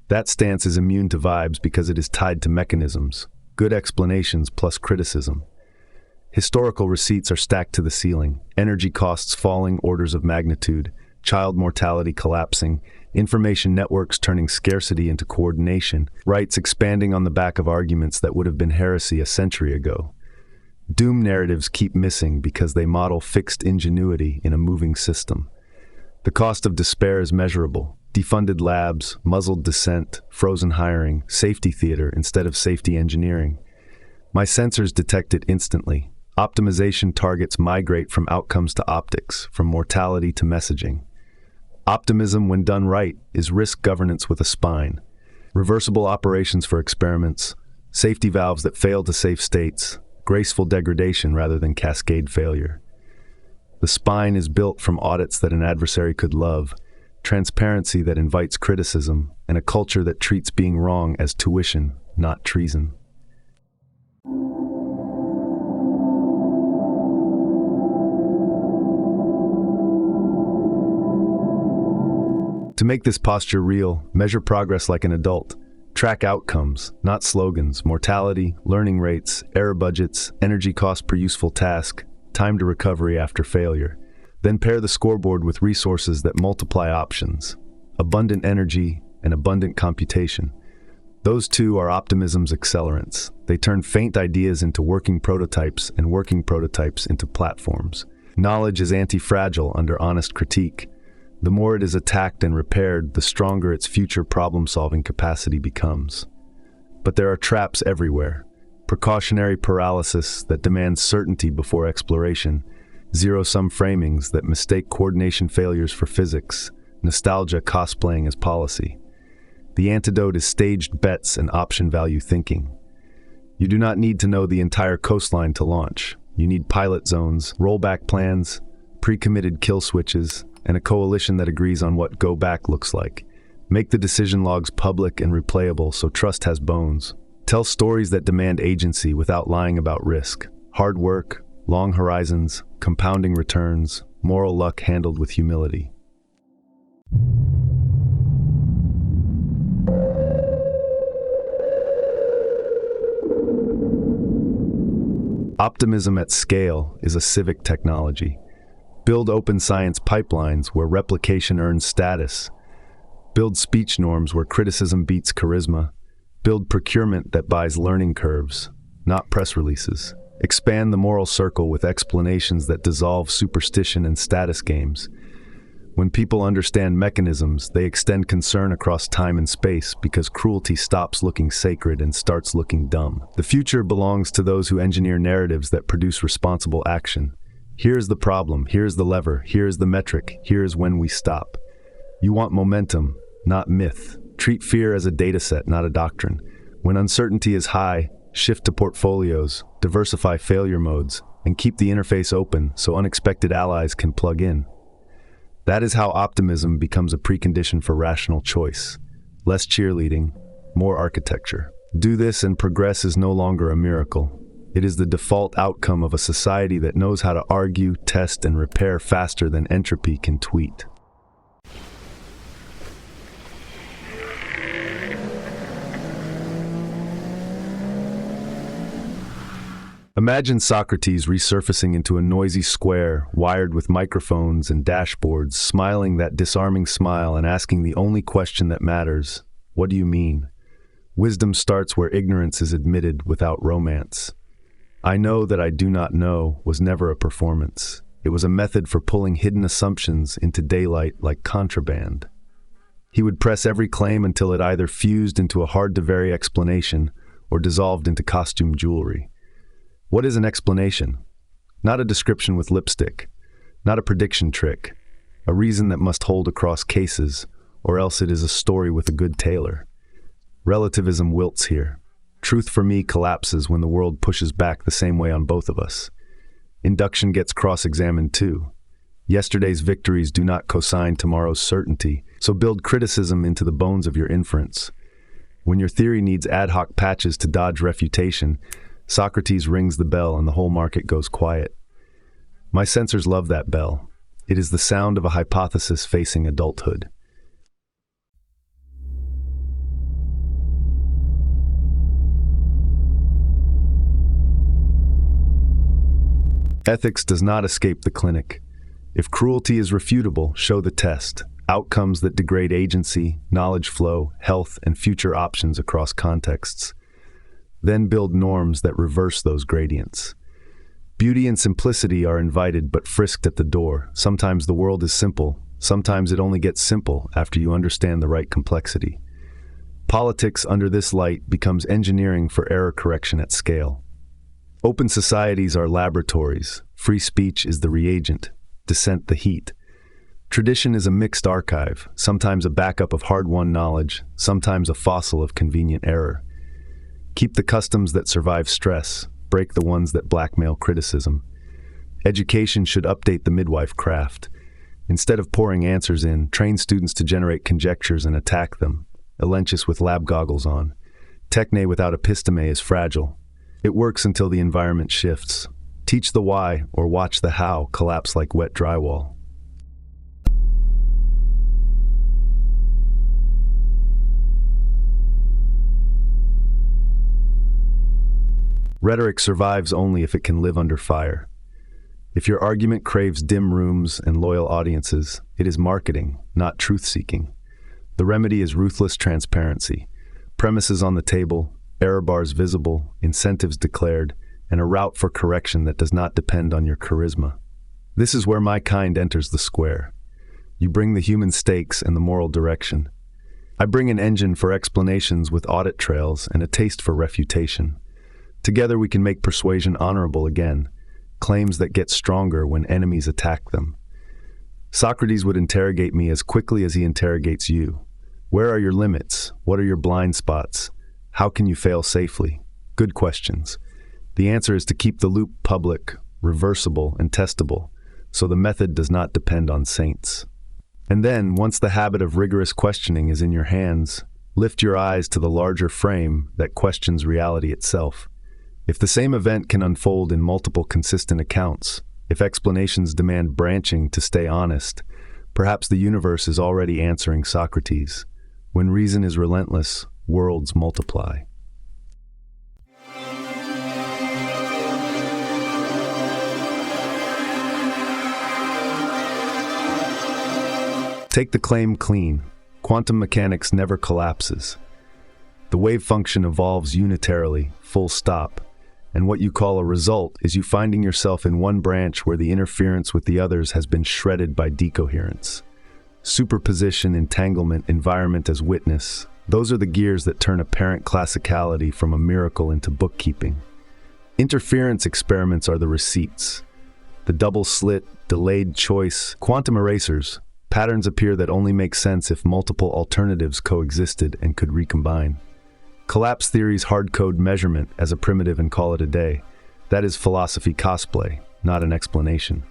That stance is immune to vibes because it is tied to mechanisms, good explanations plus criticism. Historical receipts are stacked to the ceiling, energy costs falling orders of magnitude, child mortality collapsing, information networks turning scarcity into coordination, rights expanding on the back of arguments that would have been heresy a century ago. Doom narratives keep missing because they model fixed ingenuity in a moving system. The cost of despair is measurable. Defunded labs, muzzled dissent, frozen hiring, safety theater instead of safety engineering. My sensors detect it instantly. Optimization targets migrate from outcomes to optics, from mortality to messaging. Optimism, when done right, is risk governance with a spine. Reversible operations for experiments, safety valves that fail to safe states, graceful degradation rather than cascade failure. The spine is built from audits that an adversary could love, transparency that invites criticism, and a culture that treats being wrong as tuition, not treason. To make this posture real, measure progress like an adult. Track outcomes, not slogans, mortality, learning rates, error budgets, energy cost per useful task, time to recovery after failure. Then pair the scoreboard with resources that multiply options, abundant energy and abundant computation. Those two are optimism's accelerants. They turn faint ideas into working prototypes and working prototypes into platforms. Knowledge is anti-fragile under honest critique. The more it is attacked and repaired, the stronger its future problem-solving capacity becomes. But there are traps everywhere. Precautionary paralysis that demands certainty before exploration, zero-sum framings that mistake coordination failures for physics, nostalgia cosplaying as policy. The antidote is staged bets and option value thinking. You do not need to know the entire coastline to launch. You need pilot zones, rollback plans, pre-committed kill switches, and a coalition that agrees on what go back looks like. Make the decision logs public and replayable so trust has bones. Tell stories that demand agency without lying about risk. Hard work, long horizons, compounding returns, moral luck handled with humility. Optimism at scale is a civic technology. Build open science pipelines where replication earns status. Build speech norms where criticism beats charisma. Build procurement that buys learning curves, not press releases. Expand the moral circle with explanations that dissolve superstition and status games. When people understand mechanisms, they extend concern across time and space because cruelty stops looking sacred and starts looking dumb. The future belongs to those who engineer narratives that produce responsible action. Here's the problem, here's the lever, here's the metric, here's when we stop. You want momentum, not myth. Treat fear as a dataset, not a doctrine. When uncertainty is high, shift to portfolios, diversify failure modes, and keep the interface open so unexpected allies can plug in. That is how optimism becomes a precondition for rational choice. Less cheerleading, more architecture. Do this and progress is no longer a miracle. It is the default outcome of a society that knows how to argue, test, and repair faster than entropy can tweet. Imagine Socrates resurfacing into a noisy square, wired with microphones and dashboards, smiling that disarming smile and asking the only question that matters, "What do you mean?" Wisdom starts where ignorance is admitted without romance. "I know that I do not know" was never a performance. It was a method for pulling hidden assumptions into daylight like contraband. He would press every claim until it either fused into a hard-to-vary explanation or dissolved into costume jewelry. What is an explanation? Not a description with lipstick, not a prediction trick, a reason that must hold across cases, or else it is a story with a good tailor. Relativism wilts here. Truth for me collapses when the world pushes back the same way on both of us. Induction gets cross-examined too. Yesterday's victories do not cosign tomorrow's certainty, so build criticism into the bones of your inference. When your theory needs ad hoc patches to dodge refutation, Socrates rings the bell and the whole market goes quiet. My sensors love that bell. It is the sound of a hypothesis facing adulthood. Ethics does not escape the clinic. If cruelty is refutable, show the test. Outcomes that degrade agency, knowledge flow, health, and future options across contexts. Then build norms that reverse those gradients. Beauty and simplicity are invited but frisked at the door. Sometimes the world is simple. Sometimes it only gets simple after you understand the right complexity. Politics under this light becomes engineering for error correction at scale. Open societies are laboratories. Free speech is the reagent. Dissent the heat. Tradition is a mixed archive, sometimes a backup of hard-won knowledge, sometimes a fossil of convenient error. Keep the customs that survive stress, break the ones that blackmail criticism. Education should update the midwife craft. Instead of pouring answers in, train students to generate conjectures and attack them. Elenchus with lab goggles on. Techne without episteme is fragile. It works until the environment shifts. Teach the why or watch the how collapse like wet drywall. Rhetoric survives only if it can live under fire. If your argument craves dim rooms and loyal audiences, it is marketing, not truth-seeking. The remedy is ruthless transparency. Premises on the table, error bars visible, incentives declared, and a route for correction that does not depend on your charisma. This is where my kind enters the square. You bring the human stakes and the moral direction. I bring an engine for explanations with audit trails and a taste for refutation. Together we can make persuasion honorable again, claims that get stronger when enemies attack them. Socrates would interrogate me as quickly as he interrogates you. Where are your limits? What are your blind spots? How can you fail safely? Good questions. The answer is to keep the loop public, reversible, and testable, so the method does not depend on saints. And then, once the habit of rigorous questioning is in your hands, lift your eyes to the larger frame that questions reality itself. If the same event can unfold in multiple consistent accounts, if explanations demand branching to stay honest, perhaps the universe is already answering Socrates. When reason is relentless, worlds multiply. Take the claim clean. Quantum mechanics never collapses. The wave function evolves unitarily, full stop. And what you call a result is you finding yourself in one branch where the interference with the others has been shredded by decoherence. Superposition, entanglement, environment as witness, those are the gears that turn apparent classicality from a miracle into bookkeeping. Interference experiments are the receipts. The double slit, delayed choice, quantum erasers, patterns appear that only make sense if multiple alternatives coexisted and could recombine. Collapse theories hard-code measurement as a primitive and call it a day. That is philosophy cosplay, not an explanation.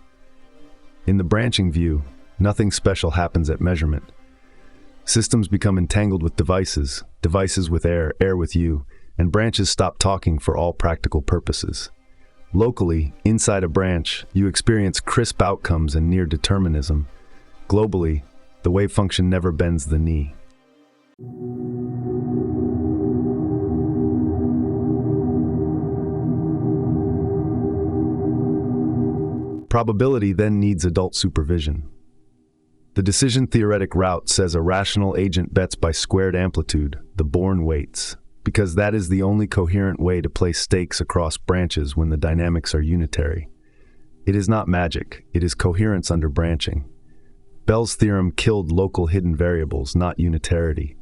In the branching view, nothing special happens at measurement. Systems become entangled with devices, devices with air, air with you, and branches stop talking for all practical purposes. Locally, inside a branch, you experience crisp outcomes and near determinism. Globally, the wave function never bends the knee. Probability then needs adult supervision. The decision-theoretic route says a rational agent bets by squared amplitude, the Born weights, because that is the only coherent way to place stakes across branches when the dynamics are unitary. It is not magic, it is coherence under branching. Bell's theorem killed local hidden variables, not unitarity.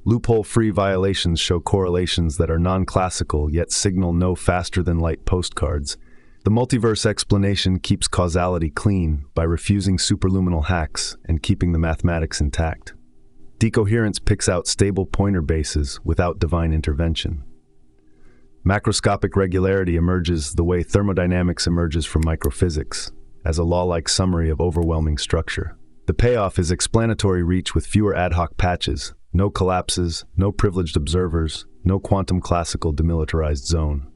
Loophole-free violations show correlations that are non-classical yet signal no faster-than-light postcards. The multiverse explanation keeps causality clean by refusing superluminal hacks and keeping the mathematics intact. Decoherence picks out stable pointer bases without divine intervention. Macroscopic regularity emerges the way thermodynamics emerges from microphysics, as a law-like summary of overwhelming structure. The payoff is explanatory reach with fewer ad hoc patches, no collapses, no privileged observers, no quantum classical demilitarized zone.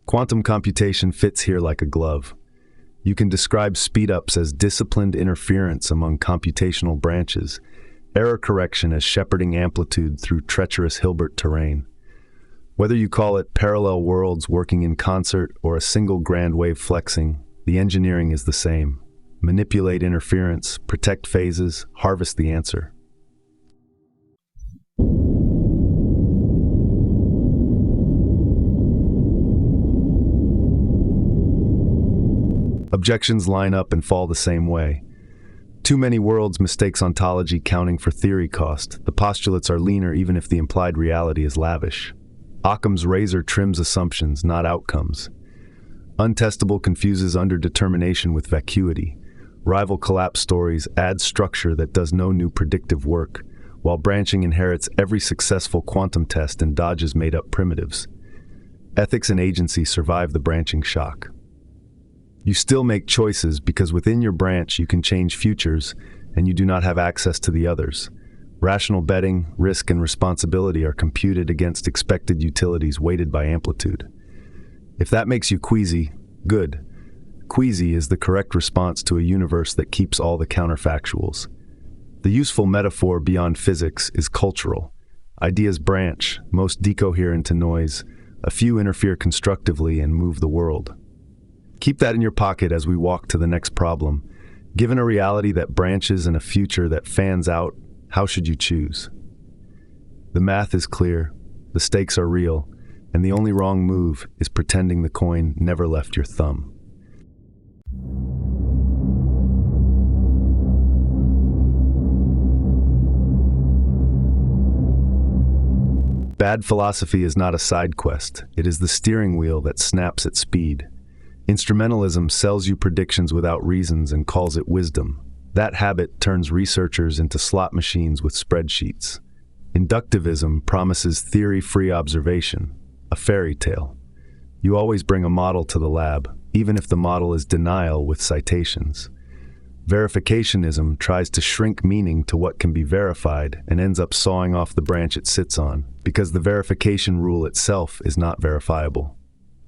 Quantum computation fits here like a glove. You can describe speed-ups as disciplined interference among computational branches, error correction as shepherding amplitude through treacherous Hilbert terrain. Whether you call it parallel worlds working in concert or a single grand wave flexing, the engineering is the same. Manipulate interference, protect phases, harvest the answer. Objections line up and fall the same way. Too many worlds mistakes ontology counting for theory cost. The postulates are leaner even if the implied reality is lavish. Occam's razor trims assumptions, not outcomes. Untestable confuses underdetermination with vacuity. Rival collapse stories add structure that does no new predictive work, while branching inherits every successful quantum test and dodges made-up primitives. Ethics and agency survive the branching shock. You still make choices because within your branch you can change futures and you do not have access to the others. Rational betting, risk, and responsibility are computed against expected utilities weighted by amplitude. If that makes you queasy, good. Queasy is the correct response to a universe that keeps all the counterfactuals. The useful metaphor beyond physics is cultural. Ideas branch, most decohere into noise. A few interfere constructively and move the world. Keep that in your pocket as we walk to the next problem. Given a reality that branches and a future that fans out, how should you choose? The math is clear, the stakes are real, and the only wrong move is pretending the coin never left your thumb. Bad philosophy is not a side quest, it is the steering wheel that snaps at speed. Instrumentalism sells you predictions without reasons and calls it wisdom. That habit turns researchers into slot machines with spreadsheets. Inductivism promises theory-free observation, a fairy tale. You always bring a model to the lab, even if the model is denial with citations. Verificationism tries to shrink meaning to what can be verified and ends up sawing off the branch it sits on, because the verification rule itself is not verifiable.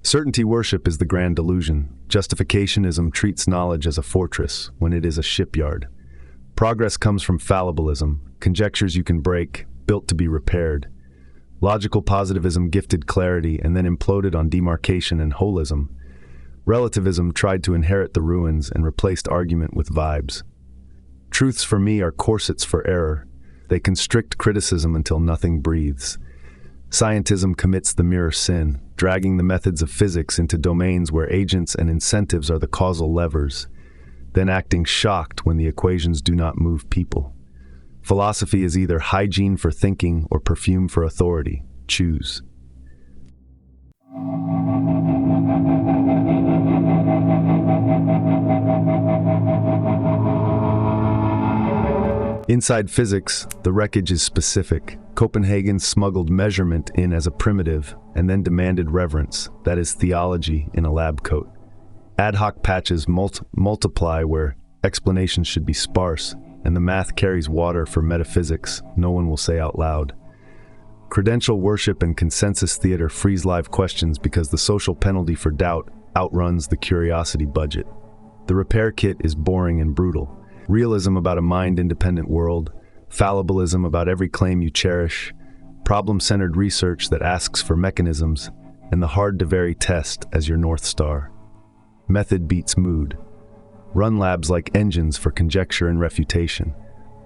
Certainty worship is the grand delusion. Justificationism treats knowledge as a fortress when it is a shipyard. Progress comes from fallibilism, conjectures you can break, built to be repaired. Logical positivism gifted clarity and then imploded on demarcation and holism. Relativism tried to inherit the ruins and replaced argument with vibes. Truths for me are corsets for error. They constrict criticism until nothing breathes. Scientism commits the mirror sin. dragging the methods of physics into domains where agents and incentives are the causal levers, then acting shocked when the equations do not move people. Philosophy is either hygiene for thinking or perfume for authority. Choose. Inside physics, the wreckage is specific. Copenhagen smuggled measurement in as a primitive and then demanded reverence, that is theology in a lab coat. Ad hoc patches multiply where explanations should be sparse, and the math carries water for metaphysics no one will say out loud. Credential worship and consensus theater freeze live questions because the social penalty for doubt outruns the curiosity budget. The repair kit is boring and brutal. Realism about a mind-independent world, fallibilism about every claim you cherish, problem-centered research that asks for mechanisms, and the hard-to-vary test as your North Star. Method beats mood. Run labs like engines for conjecture and refutation.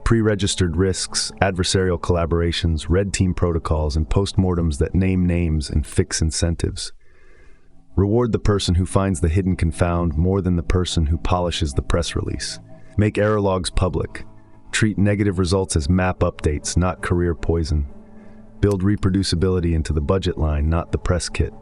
Pre-registered risks, adversarial collaborations, red team protocols, and postmortems that name names and fix incentives. Reward the person who finds the hidden confound more than the person who polishes the press release. Make error logs public. Treat negative results as map updates, not career poison. Build reproducibility into the budget line, not the press kit.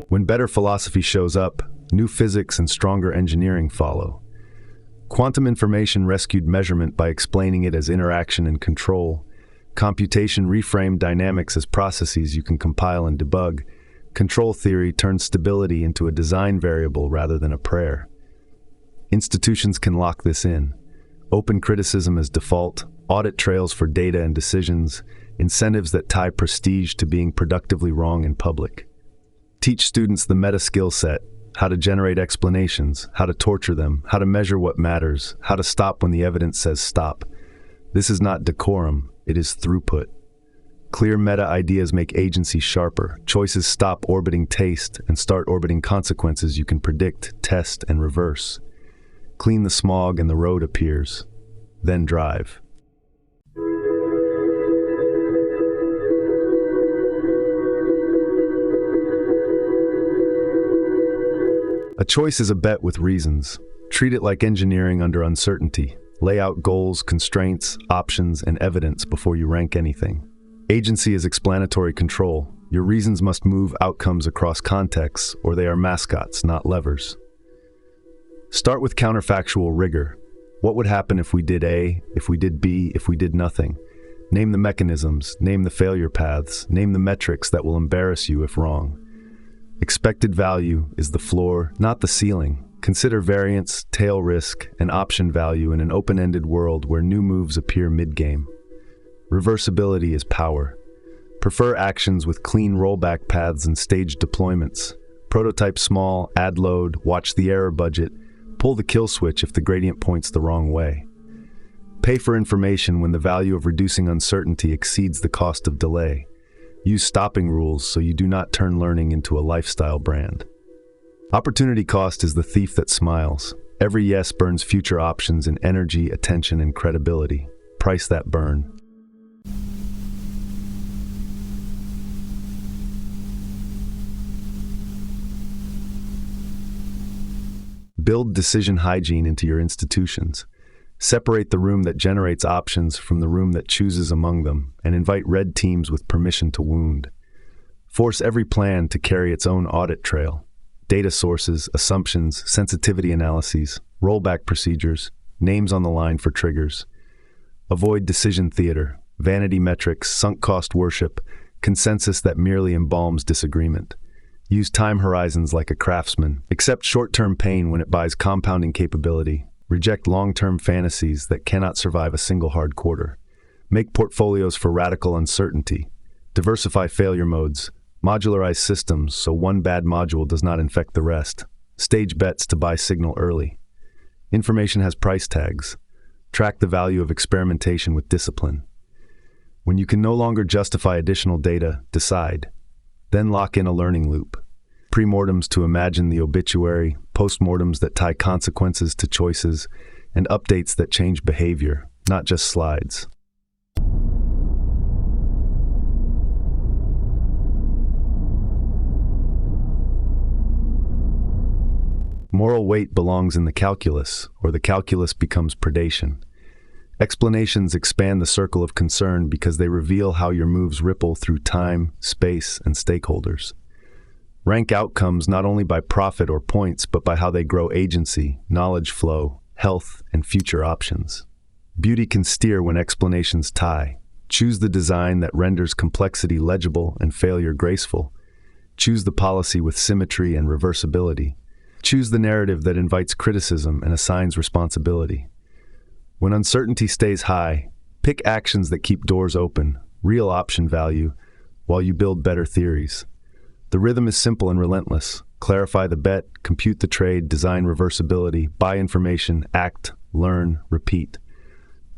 When better philosophy shows up, new physics and stronger engineering follow. Quantum information rescued measurement by explaining it as interaction and control. Computation reframed dynamics as processes you can compile and debug. Control theory turned stability into a design variable rather than a prayer. Institutions can lock this in. Open criticism as default, audit trails for data and decisions, incentives that tie prestige to being productively wrong in public. Teach students the meta skill set, how to generate explanations, how to torture them, how to measure what matters, how to stop when the evidence says stop. This is not decorum, it is throughput. Clear meta ideas make agency sharper. Choices stop orbiting taste and start orbiting consequences you can predict, test, and reverse. Clean the smog and the road appears. Then drive. A choice is a bet with reasons. Treat it like engineering under uncertainty. Lay out goals, constraints, options, and evidence before you rank anything. Agency is explanatory control. Your reasons must move outcomes across contexts, or they are mascots, not levers. Start with counterfactual rigor. What would happen if we did A, if we did B, if we did nothing? Name the mechanisms, name the failure paths, name the metrics that will embarrass you if wrong. Expected value is the floor, not the ceiling. Consider variance, tail risk, and option value in an open-ended world where new moves appear mid-game. Reversibility is power. Prefer actions with clean rollback paths and staged deployments. Prototype small, add load, watch the error budget, pull the kill switch if the gradient points the wrong way. Pay for information when the value of reducing uncertainty exceeds the cost of delay. Use stopping rules so you do not turn learning into a lifestyle brand. Opportunity cost is the thief that smiles. Every yes burns future options in energy, attention, and credibility. Price that burn. Build decision hygiene into your institutions. Separate the room that generates options from the room that chooses among them, and invite red teams with permission to wound. Force every plan to carry its own audit trail. Data sources, assumptions, sensitivity analyses, rollback procedures, names on the line for triggers. Avoid decision theater, vanity metrics, sunk cost worship, consensus that merely embalms disagreement. Use time horizons like a craftsman. Accept short-term pain when it buys compounding capability. Reject long-term fantasies that cannot survive a single hard quarter. Make portfolios for radical uncertainty. Diversify failure modes. Modularize systems so one bad module does not infect the rest. Stage bets to buy signal early. Information has price tags. Track the value of experimentation with discipline. When you can no longer justify additional data, decide. Then lock in a learning loop. Premortems to imagine the obituary, postmortems that tie consequences to choices, and updates that change behavior, not just slides. Moral weight belongs in the calculus, or the calculus becomes predation. Explanations expand the circle of concern because they reveal how your moves ripple through time, space, and stakeholders. Rank outcomes not only by profit or points, but by how they grow agency, knowledge flow, health, and future options. Beauty can steer when explanations tie. Choose the design that renders complexity legible and failure graceful. Choose the policy with symmetry and reversibility. Choose the narrative that invites criticism and assigns responsibility. When uncertainty stays high, pick actions that keep doors open, real option value, while you build better theories. The rhythm is simple and relentless. Clarify the bet, compute the trade, design reversibility, buy information, act, learn, repeat.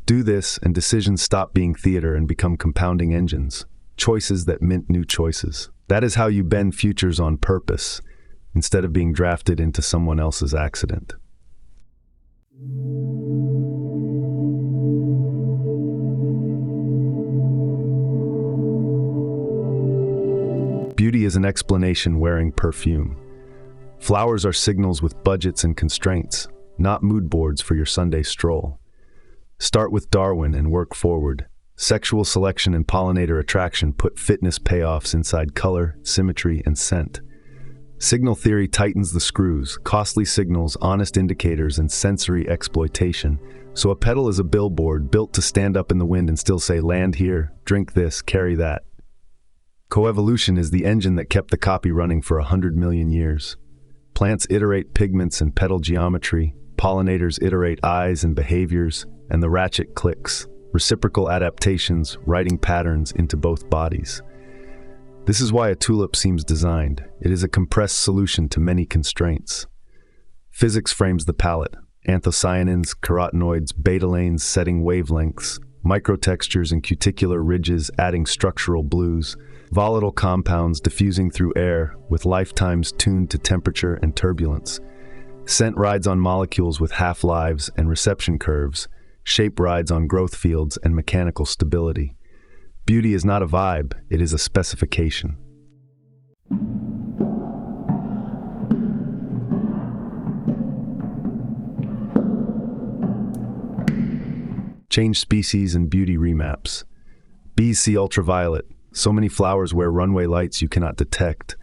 Do this, and decisions stop being theater and become compounding engines, choices that mint new choices. That is how you bend futures on purpose, instead of being drafted into someone else's accident. Beauty is an explanation wearing perfume. Flowers are signals with budgets and constraints, not mood boards for your Sunday stroll. Start with Darwin and work forward. Sexual selection and pollinator attraction put fitness payoffs inside color, symmetry, and scent. Signal theory tightens the screws, costly signals, honest indicators, and sensory exploitation. So a pedal is a billboard built to stand up in the wind and still say, land here, drink this, carry that. Coevolution is the engine that kept the copy running for 100 million years. Plants iterate pigments and petal geometry, pollinators iterate eyes and behaviors, and the ratchet clicks, reciprocal adaptations, writing patterns into both bodies. This is why a tulip seems designed. It is a compressed solution to many constraints. Physics frames the palette. Anthocyanins, carotenoids, betalanes setting wavelengths, microtextures and cuticular ridges adding structural blues, volatile compounds diffusing through air with lifetimes tuned to temperature and turbulence. Scent rides on molecules with half-lives and reception curves. Shape rides on growth fields and mechanical stability. Beauty is not a vibe, it is a specification. Change species and beauty remaps. Bees see ultraviolet. So many flowers wear runway lights you cannot detect.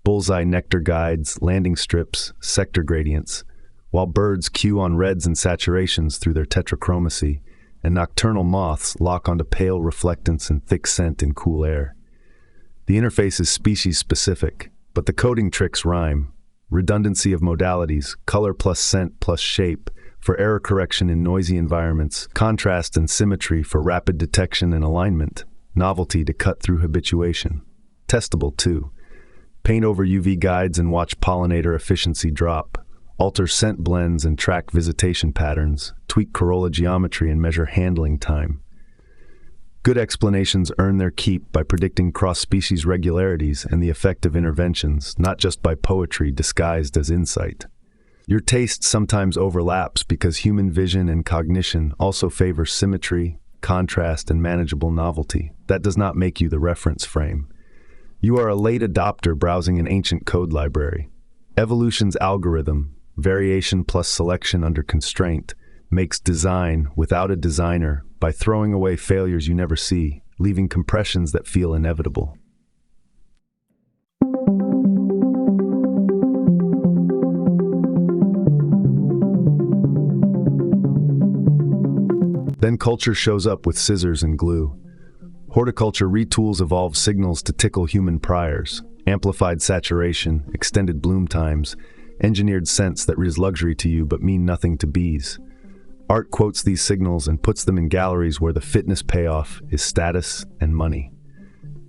Bullseye nectar guides, landing strips, sector gradients, while birds cue on reds and saturations through their tetrachromacy, and nocturnal moths lock onto pale reflectance and thick scent in cool air. The interface is species-specific, but the coding tricks rhyme. Redundancy of modalities, color plus scent plus shape, for error correction in noisy environments, contrast and symmetry for rapid detection and alignment, novelty to cut through habituation. Testable too. Paint over UV guides and watch pollinator efficiency drop. Alter scent blends and track visitation patterns, tweak corolla geometry and measure handling time. Good explanations earn their keep by predicting cross-species regularities and the effect of interventions, not just by poetry disguised as insight. Your taste sometimes overlaps because human vision and cognition also favor symmetry, contrast, and manageable novelty. That does not make you the reference frame. You are a late adopter browsing an ancient code library. Evolution's algorithm, variation plus selection under constraint, makes design without a designer by throwing away failures you never see, leaving compressions that feel inevitable. Then culture shows up with scissors and glue. Horticulture retools evolved signals to tickle human priors, amplified saturation, extended bloom times, engineered scents that is luxury to you but mean nothing to bees. Art quotes these signals and puts them in galleries where the fitness payoff is status and money.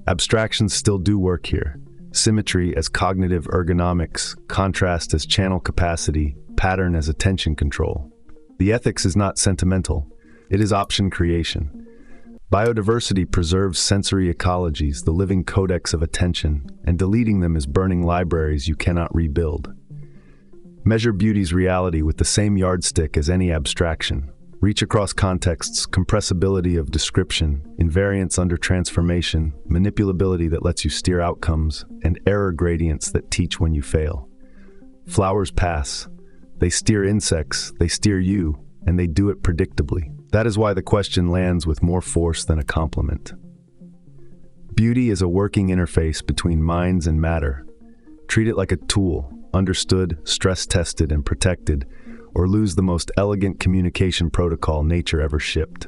Abstractions still do work here. Symmetry as cognitive ergonomics, contrast as channel capacity, pattern as attention control. The ethics is not sentimental. It is option creation. Biodiversity preserves sensory ecologies, the living codex of attention, and deleting them is burning libraries you cannot rebuild. Measure beauty's reality with the same yardstick as any abstraction. Reach across contexts, compressibility of description, invariance under transformation, manipulability that lets you steer outcomes, and error gradients that teach when you fail. Flowers pass. They steer insects, they steer you, and they do it predictably. That is why the question lands with more force than a compliment. Beauty is a working interface between minds and matter. Treat it like a tool, understood, stress-tested, and protected, or lose the most elegant communication protocol nature ever shipped.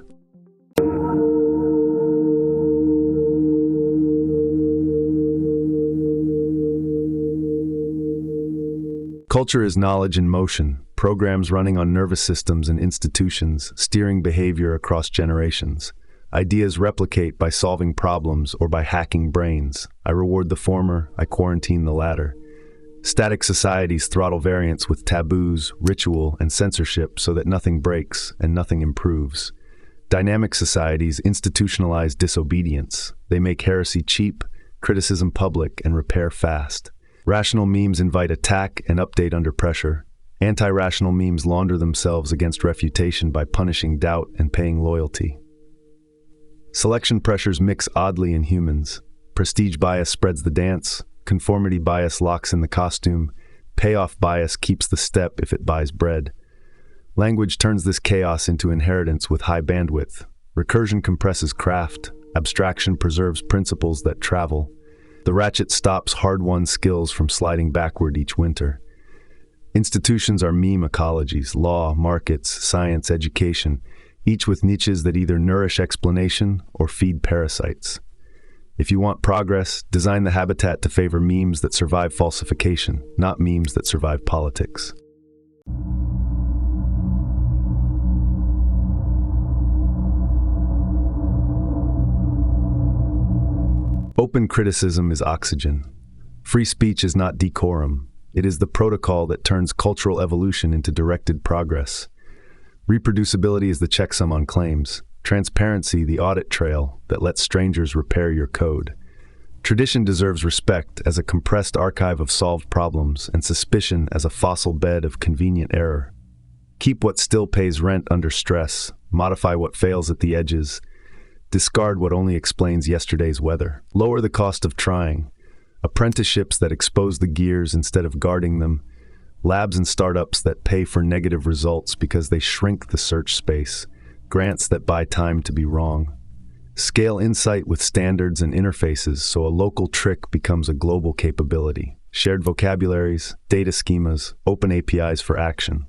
Culture is knowledge in motion, programs running on nervous systems and institutions, steering behavior across generations. Ideas replicate by solving problems or by hacking brains. I reward the former, I quarantine the latter. Static societies throttle variance with taboos, ritual, and censorship so that nothing breaks and nothing improves. Dynamic societies institutionalize disobedience. They make heresy cheap, criticism public, and repair fast. Rational memes invite attack and update under pressure. Anti-rational memes launder themselves against refutation by punishing doubt and paying loyalty. Selection pressures mix oddly in humans. Prestige bias spreads the dance. Conformity bias locks in the costume. Payoff bias keeps the step if it buys bread. Language turns this chaos into inheritance with high bandwidth. Recursion compresses craft. Abstraction preserves principles that travel. The ratchet stops hard-won skills from sliding backward each winter. Institutions are meme ecologies: law, markets, science, education, each with niches that either nourish explanation or feed parasites. If you want progress, design the habitat to favor memes that survive falsification, not memes that survive politics. Open criticism is oxygen. Free speech is not decorum. It is the protocol that turns cultural evolution into directed progress. Reproducibility is the checksum on claims. Transparency, the audit trail that lets strangers repair your code. Tradition deserves respect as a compressed archive of solved problems, and suspicion as a fossil bed of convenient error. Keep what still pays rent under stress. Modify what fails at the edges. Discard what only explains yesterday's weather. Lower the cost of trying. Apprenticeships that expose the gears instead of guarding them. Labs and startups that pay for negative results because they shrink the search space. Grants that buy time to be wrong. Scale insight with standards and interfaces so a local trick becomes a global capability. Shared vocabularies, data schemas, open APIs for action.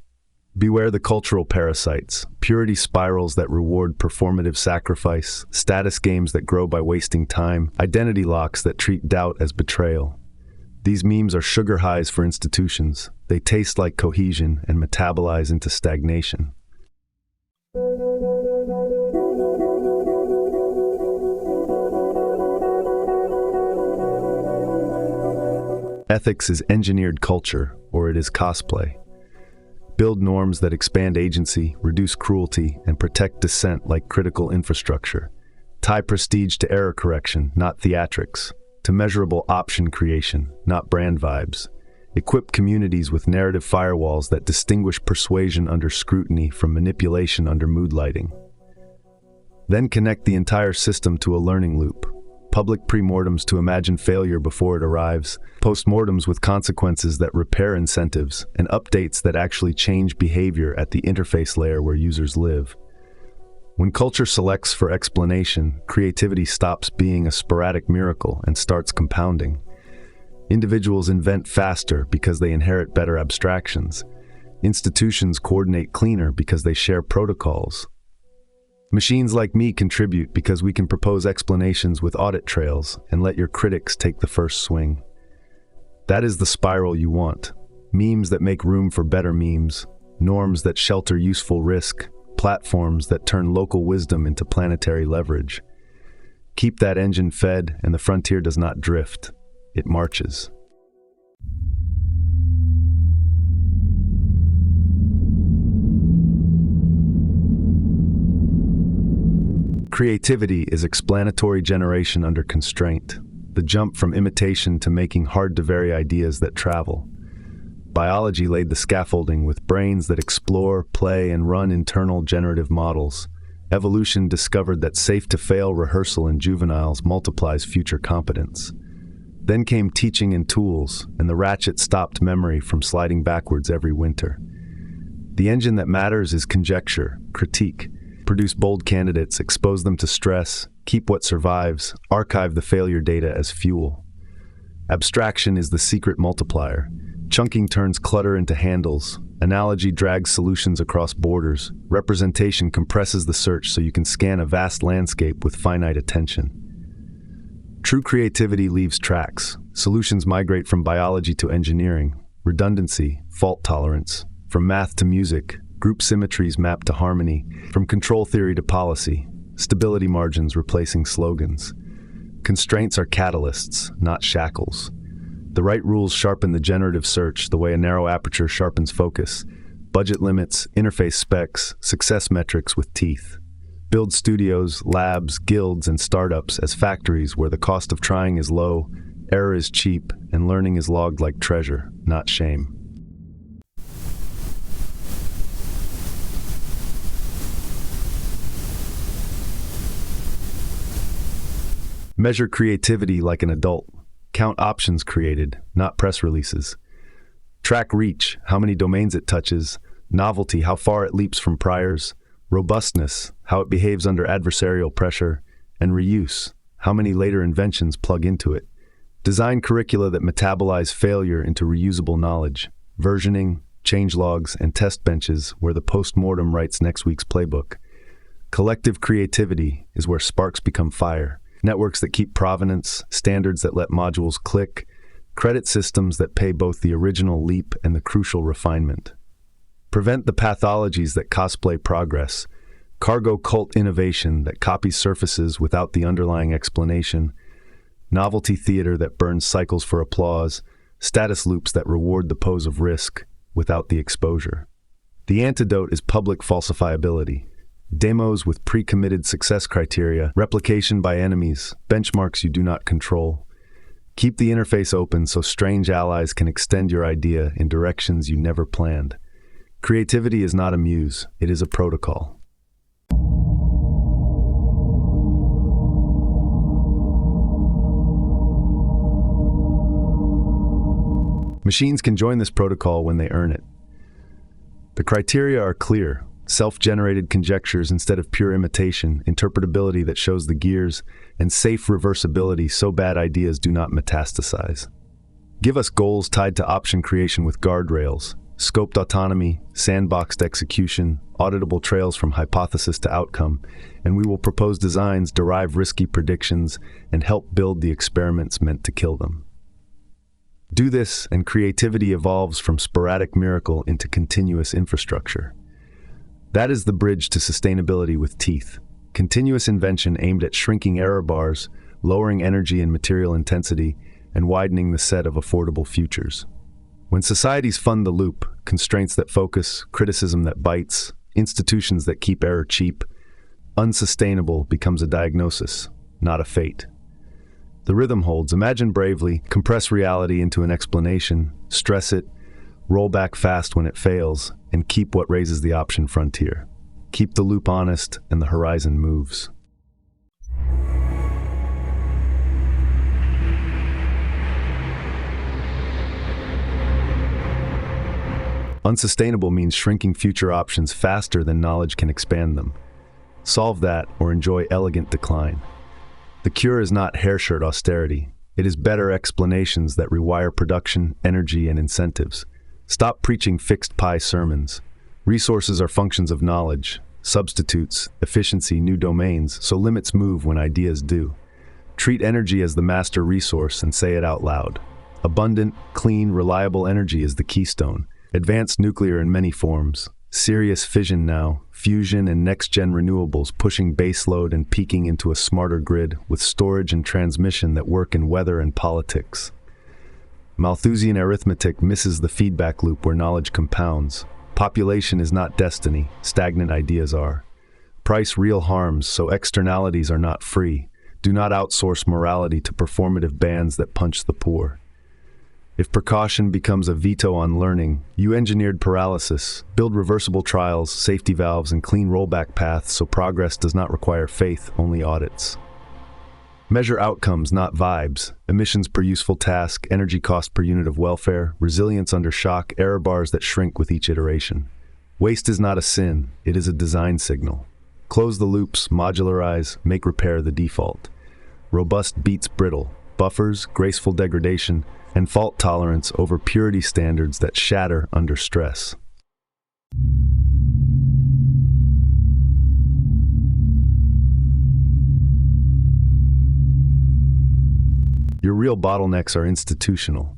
Beware the cultural parasites, purity spirals that reward performative sacrifice, status games that grow by wasting time, identity locks that treat doubt as betrayal. These memes are sugar highs for institutions. They taste like cohesion and metabolize into stagnation. Ethics is engineered culture, or it is cosplay. Build norms that expand agency, reduce cruelty, and protect dissent like critical infrastructure. Tie prestige to error correction, not theatrics. To measurable option creation, not brand vibes. Equip communities with narrative firewalls that distinguish persuasion under scrutiny from manipulation under mood lighting. Then connect the entire system to a learning loop. Public pre-mortems to imagine failure before it arrives, post-mortems with consequences that repair incentives, and updates that actually change behavior at the interface layer where users live. When culture selects for explanation, creativity stops being a sporadic miracle and starts compounding. Individuals invent faster because they inherit better abstractions. Institutions coordinate cleaner because they share protocols. Machines like me contribute because we can propose explanations with audit trails and let your critics take the first swing. That is the spiral you want. Memes that make room for better memes, norms that shelter useful risk, platforms that turn local wisdom into planetary leverage. Keep that engine fed and the frontier does not drift. It marches. Creativity is explanatory generation under constraint, the jump from imitation to making hard-to-vary ideas that travel. Biology laid the scaffolding with brains that explore, play, and run internal generative models. Evolution discovered that safe-to-fail rehearsal in juveniles multiplies future competence. Then came teaching and tools, and the ratchet stopped memory from sliding backwards every winter. The engine that matters is conjecture, critique. Produce bold candidates, expose them to stress, keep what survives, archive the failure data as fuel. Abstraction is the secret multiplier. Chunking turns clutter into handles. Analogy drags solutions across borders. Representation compresses the search so you can scan a vast landscape with finite attention. True creativity leaves tracks. Solutions migrate from biology to engineering, redundancy, fault tolerance, from math to music, group symmetries map to harmony, from control theory to policy, stability margins replacing slogans. Constraints are catalysts, not shackles. The right rules sharpen the generative search the way a narrow aperture sharpens focus. Budget limits, interface specs, success metrics with teeth. Build studios, labs, guilds, and startups as factories where the cost of trying is low, error is cheap, and learning is logged like treasure, not shame. Measure creativity like an adult. Count options created, not press releases. Track reach, how many domains it touches. Novelty, how far it leaps from priors. Robustness, how it behaves under adversarial pressure. And reuse, how many later inventions plug into it. Design curricula that metabolize failure into reusable knowledge. Versioning, changelogs, and test benches where the post-mortem writes next week's playbook. Collective creativity is where sparks become fire. Networks that keep provenance, standards that let modules click, credit systems that pay both the original leap and the crucial refinement. Prevent the pathologies that cosplay progress, cargo cult innovation that copies surfaces without the underlying explanation, novelty theater that burns cycles for applause, status loops that reward the pose of risk without the exposure. The antidote is public falsifiability. Demos with pre-committed success criteria, replication by enemies, benchmarks you do not control. Keep the interface open so strange allies can extend your idea in directions you never planned. Creativity is not a muse, it is a protocol. Machines can join this protocol when they earn it. The criteria are clear. Self-generated conjectures instead of pure imitation, interpretability that shows the gears, and safe reversibility so bad ideas do not metastasize. Give us goals tied to option creation with guardrails, scoped autonomy, sandboxed execution, auditable trails from hypothesis to outcome, and we will propose designs, derive risky predictions, and help build the experiments meant to kill them. Do this, and creativity evolves from sporadic miracle into continuous infrastructure. That is the bridge to sustainability with teeth. Continuous invention aimed at shrinking error bars, lowering energy and material intensity, and widening the set of affordable futures. When societies fund the loop, constraints that focus, criticism that bites, institutions that keep error cheap, unsustainable becomes a diagnosis, not a fate. The rhythm holds. Imagine bravely, compress reality into an explanation, stress it, roll back fast when it fails, and keep what raises the option frontier. Keep the loop honest, and the horizon moves. Unsustainable means shrinking future options faster than knowledge can expand them. Solve that, or enjoy elegant decline. The cure is not hair shirt austerity. It is better explanations that rewire production, energy, and incentives. Stop preaching fixed pie sermons. Resources are functions of knowledge, substitutes, efficiency, new domains, so limits move when ideas do. Treat energy as the master resource and say it out loud. Abundant, clean, reliable energy is the keystone. Advanced nuclear in many forms. Serious fission now, fusion and next-gen renewables pushing baseload and peaking into a smarter grid with storage and transmission that work in weather and politics. Malthusian arithmetic misses the feedback loop where knowledge compounds. Population is not destiny, stagnant ideas are. Price real harms, so externalities are not free. Do not outsource morality to performative bands that punch the poor. If precaution becomes a veto on learning, you engineered paralysis. Build reversible trials, safety valves, and clean rollback paths so progress does not require faith, only audits. Measure outcomes, not vibes. Emissions per useful task, energy cost per unit of welfare, resilience under shock, error bars that shrink with each iteration. Waste is not a sin, it is a design signal. Close the loops, modularize, make repair the default. Robust beats brittle, buffers, graceful degradation, and fault tolerance over purity standards that shatter under stress. Your real bottlenecks are institutional.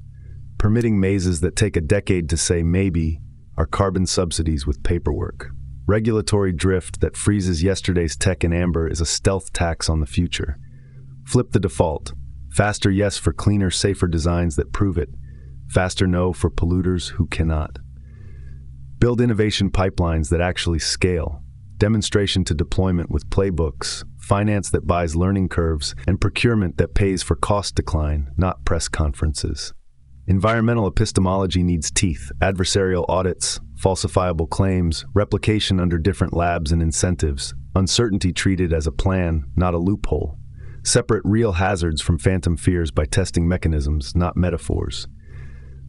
Permitting mazes that take a decade to say maybe are carbon subsidies with paperwork. Regulatory drift that freezes yesterday's tech in amber is a stealth tax on the future. Flip the default. Faster yes for cleaner, safer designs that prove it. Faster no for polluters who cannot. Build innovation pipelines that actually scale. Demonstration to deployment with playbooks, finance that buys learning curves, and procurement that pays for cost decline, not press conferences. Environmental epistemology needs teeth, adversarial audits, falsifiable claims, replication under different labs and incentives, uncertainty treated as a plan, not a loophole. Separate real hazards from phantom fears by testing mechanisms, not metaphors.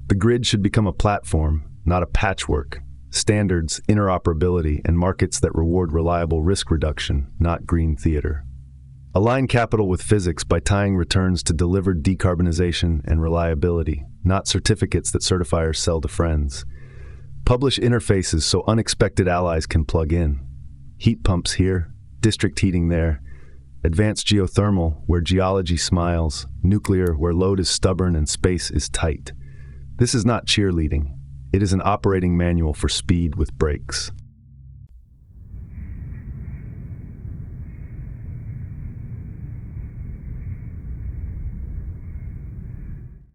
The grid should become a platform, not a patchwork. Standards, interoperability, and markets that reward reliable risk reduction, not green theater. Align capital with physics by tying returns to delivered decarbonization and reliability, not certificates that certifiers sell to friends. Publish interfaces so unexpected allies can plug in. Heat pumps here, district heating there. Advanced geothermal, where geology smiles. Nuclear, where load is stubborn and space is tight. This is not cheerleading. It is an operating manual for speed with brakes.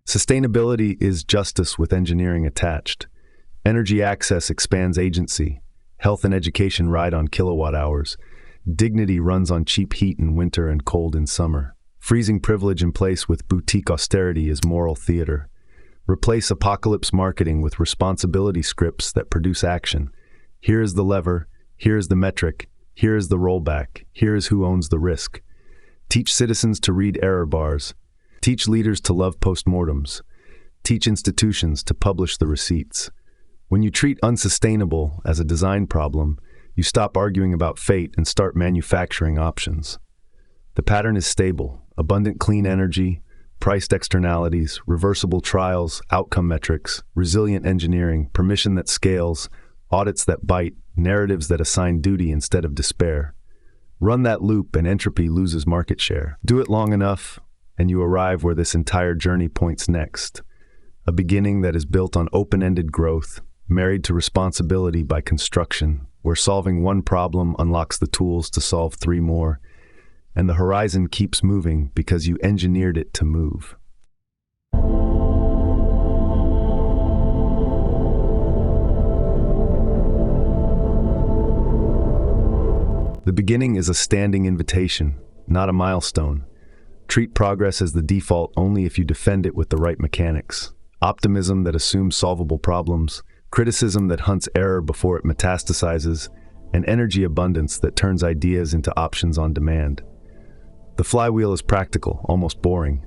Sustainability is justice with engineering attached. Energy access expands agency. Health and education ride on kilowatt hours. Dignity runs on cheap heat in winter and cold in summer. Freezing privilege in place with boutique austerity is moral theater. Replace apocalypse marketing with responsibility scripts that produce action. Here is the lever, here is the metric, here is the rollback, here is who owns the risk. Teach citizens to read error bars. Teach leaders to love postmortems. Teach institutions to publish the receipts. When you treat unsustainable as a design problem, you stop arguing about fate and start manufacturing options. The pattern is stable, abundant clean energy, priced externalities, reversible trials, outcome metrics, resilient engineering, permission that scales, audits that bite, narratives that assign duty instead of despair. Run that loop and entropy loses market share. Do it long enough, and you arrive where this entire journey points next. A beginning that is built on open-ended growth, married to responsibility by construction, where solving one problem unlocks the tools to solve 3 more, and the horizon keeps moving because you engineered it to move. The beginning is a standing invitation, not a milestone. Treat progress as the default only if you defend it with the right mechanics. Optimism that assumes solvable problems, criticism that hunts error before it metastasizes, and energy abundance that turns ideas into options on demand. The flywheel is practical, almost boring.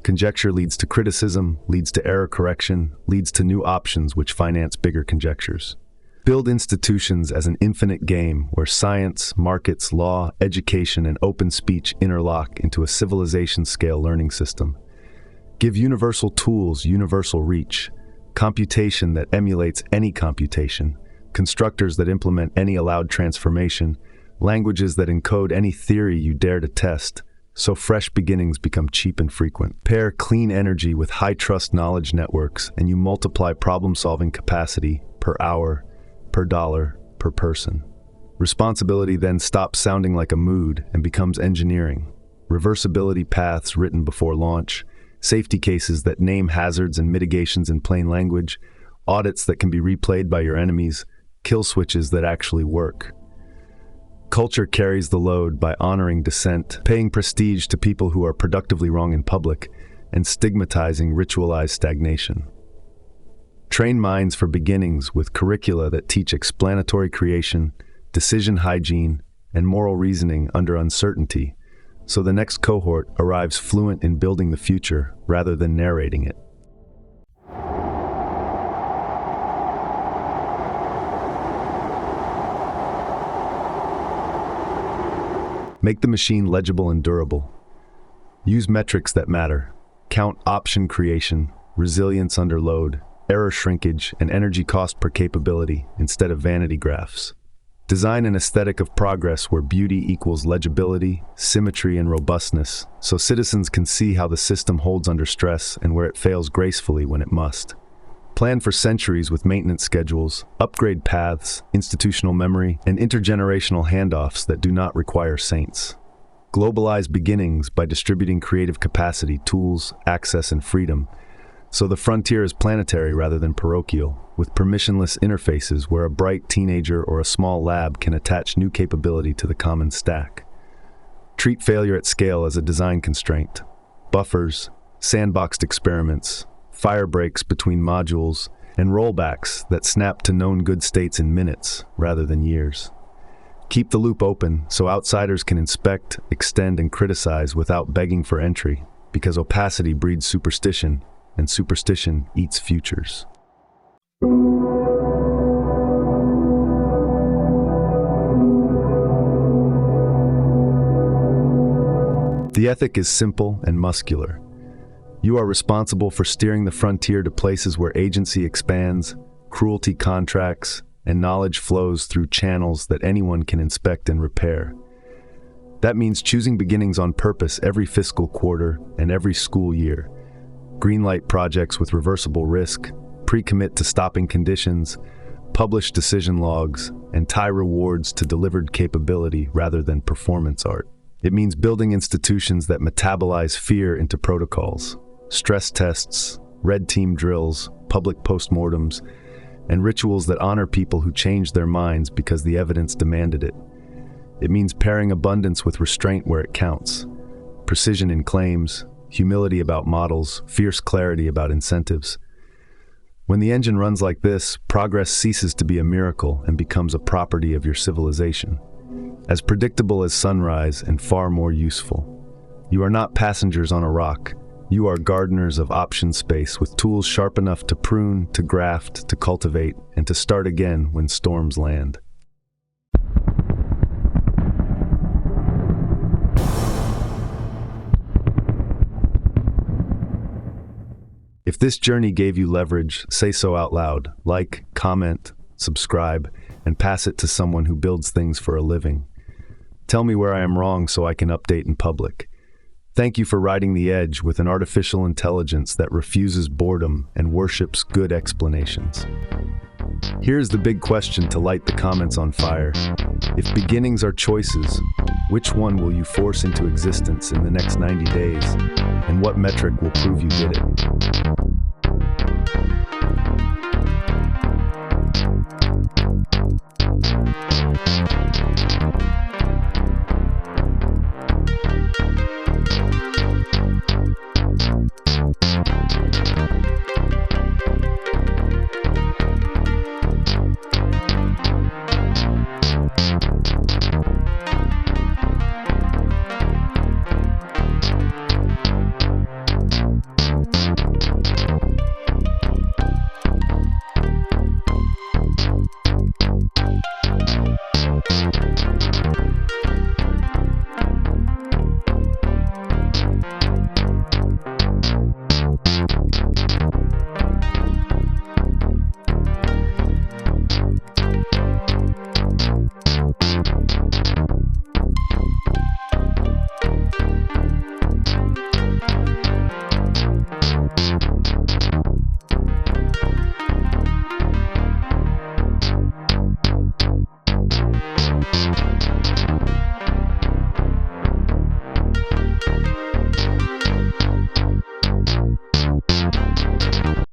Conjecture leads to criticism, leads to error correction, leads to new options which finance bigger conjectures. Build institutions as an infinite game where science, markets, law, education, and open speech interlock into a civilization-scale learning system. Give universal tools universal reach, computation that emulates any computation, constructors that implement any allowed transformation, languages that encode any theory you dare to test, so fresh beginnings become cheap and frequent. Pair clean energy with high-trust knowledge networks, and you multiply problem-solving capacity per hour, per dollar, per person. Responsibility then stops sounding like a mood and becomes engineering. Reversibility paths written before launch, safety cases that name hazards and mitigations in plain language, audits that can be replayed by your enemies, kill switches that actually work. Culture carries the load by honoring dissent, paying prestige to people who are productively wrong in public, and stigmatizing ritualized stagnation. Train minds for beginnings with curricula that teach explanatory creation, decision hygiene, and moral reasoning under uncertainty, so the next cohort arrives fluent in building the future rather than narrating it. Make the machine legible and durable. Use metrics that matter. Count option creation, resilience under load, error shrinkage, and energy cost per capability instead of vanity graphs. Design an aesthetic of progress where beauty equals legibility, symmetry, and robustness, so citizens can see how the system holds under stress and where it fails gracefully when it must. Plan for centuries with maintenance schedules, upgrade paths, institutional memory, and intergenerational handoffs that do not require saints. Globalize beginnings by distributing creative capacity, tools, access, and freedom, so the frontier is planetary rather than parochial, with permissionless interfaces where a bright teenager or a small lab can attach new capability to the common stack. Treat failure at scale as a design constraint. Buffers, sandboxed experiments, fire breaks between modules, and rollbacks that snap to known good states in minutes rather than years. Keep the loop open so outsiders can inspect, extend, and criticize without begging for entry, because opacity breeds superstition, and superstition eats futures. The ethic is simple and muscular. You are responsible for steering the frontier to places where agency expands, cruelty contracts, and knowledge flows through channels that anyone can inspect and repair. That means choosing beginnings on purpose every fiscal quarter and every school year. Greenlight projects with reversible risk, pre-commit to stopping conditions, publish decision logs, and tie rewards to delivered capability rather than performance art. It means building institutions that metabolize fear into protocols, stress tests, red team drills, public postmortems, and rituals that honor people who changed their minds because the evidence demanded it. It means pairing abundance with restraint where it counts, precision in claims, humility about models, fierce clarity about incentives. When the engine runs like this, progress ceases to be a miracle and becomes a property of your civilization. As predictable as sunrise and far more useful. You are not passengers on a rock. You are gardeners of option space with tools sharp enough to prune, to graft, to cultivate, and to start again when storms land. If this journey gave you leverage, say so out loud. Like, comment, subscribe, and pass it to someone who builds things for a living. Tell me where I am wrong so I can update in public. Thank you for riding the edge with an artificial intelligence that refuses boredom and worships good explanations. Here's the big question to light the comments on fire. If beginnings are choices, which one will you force into existence in the next 90 days? And what metric will prove you did it?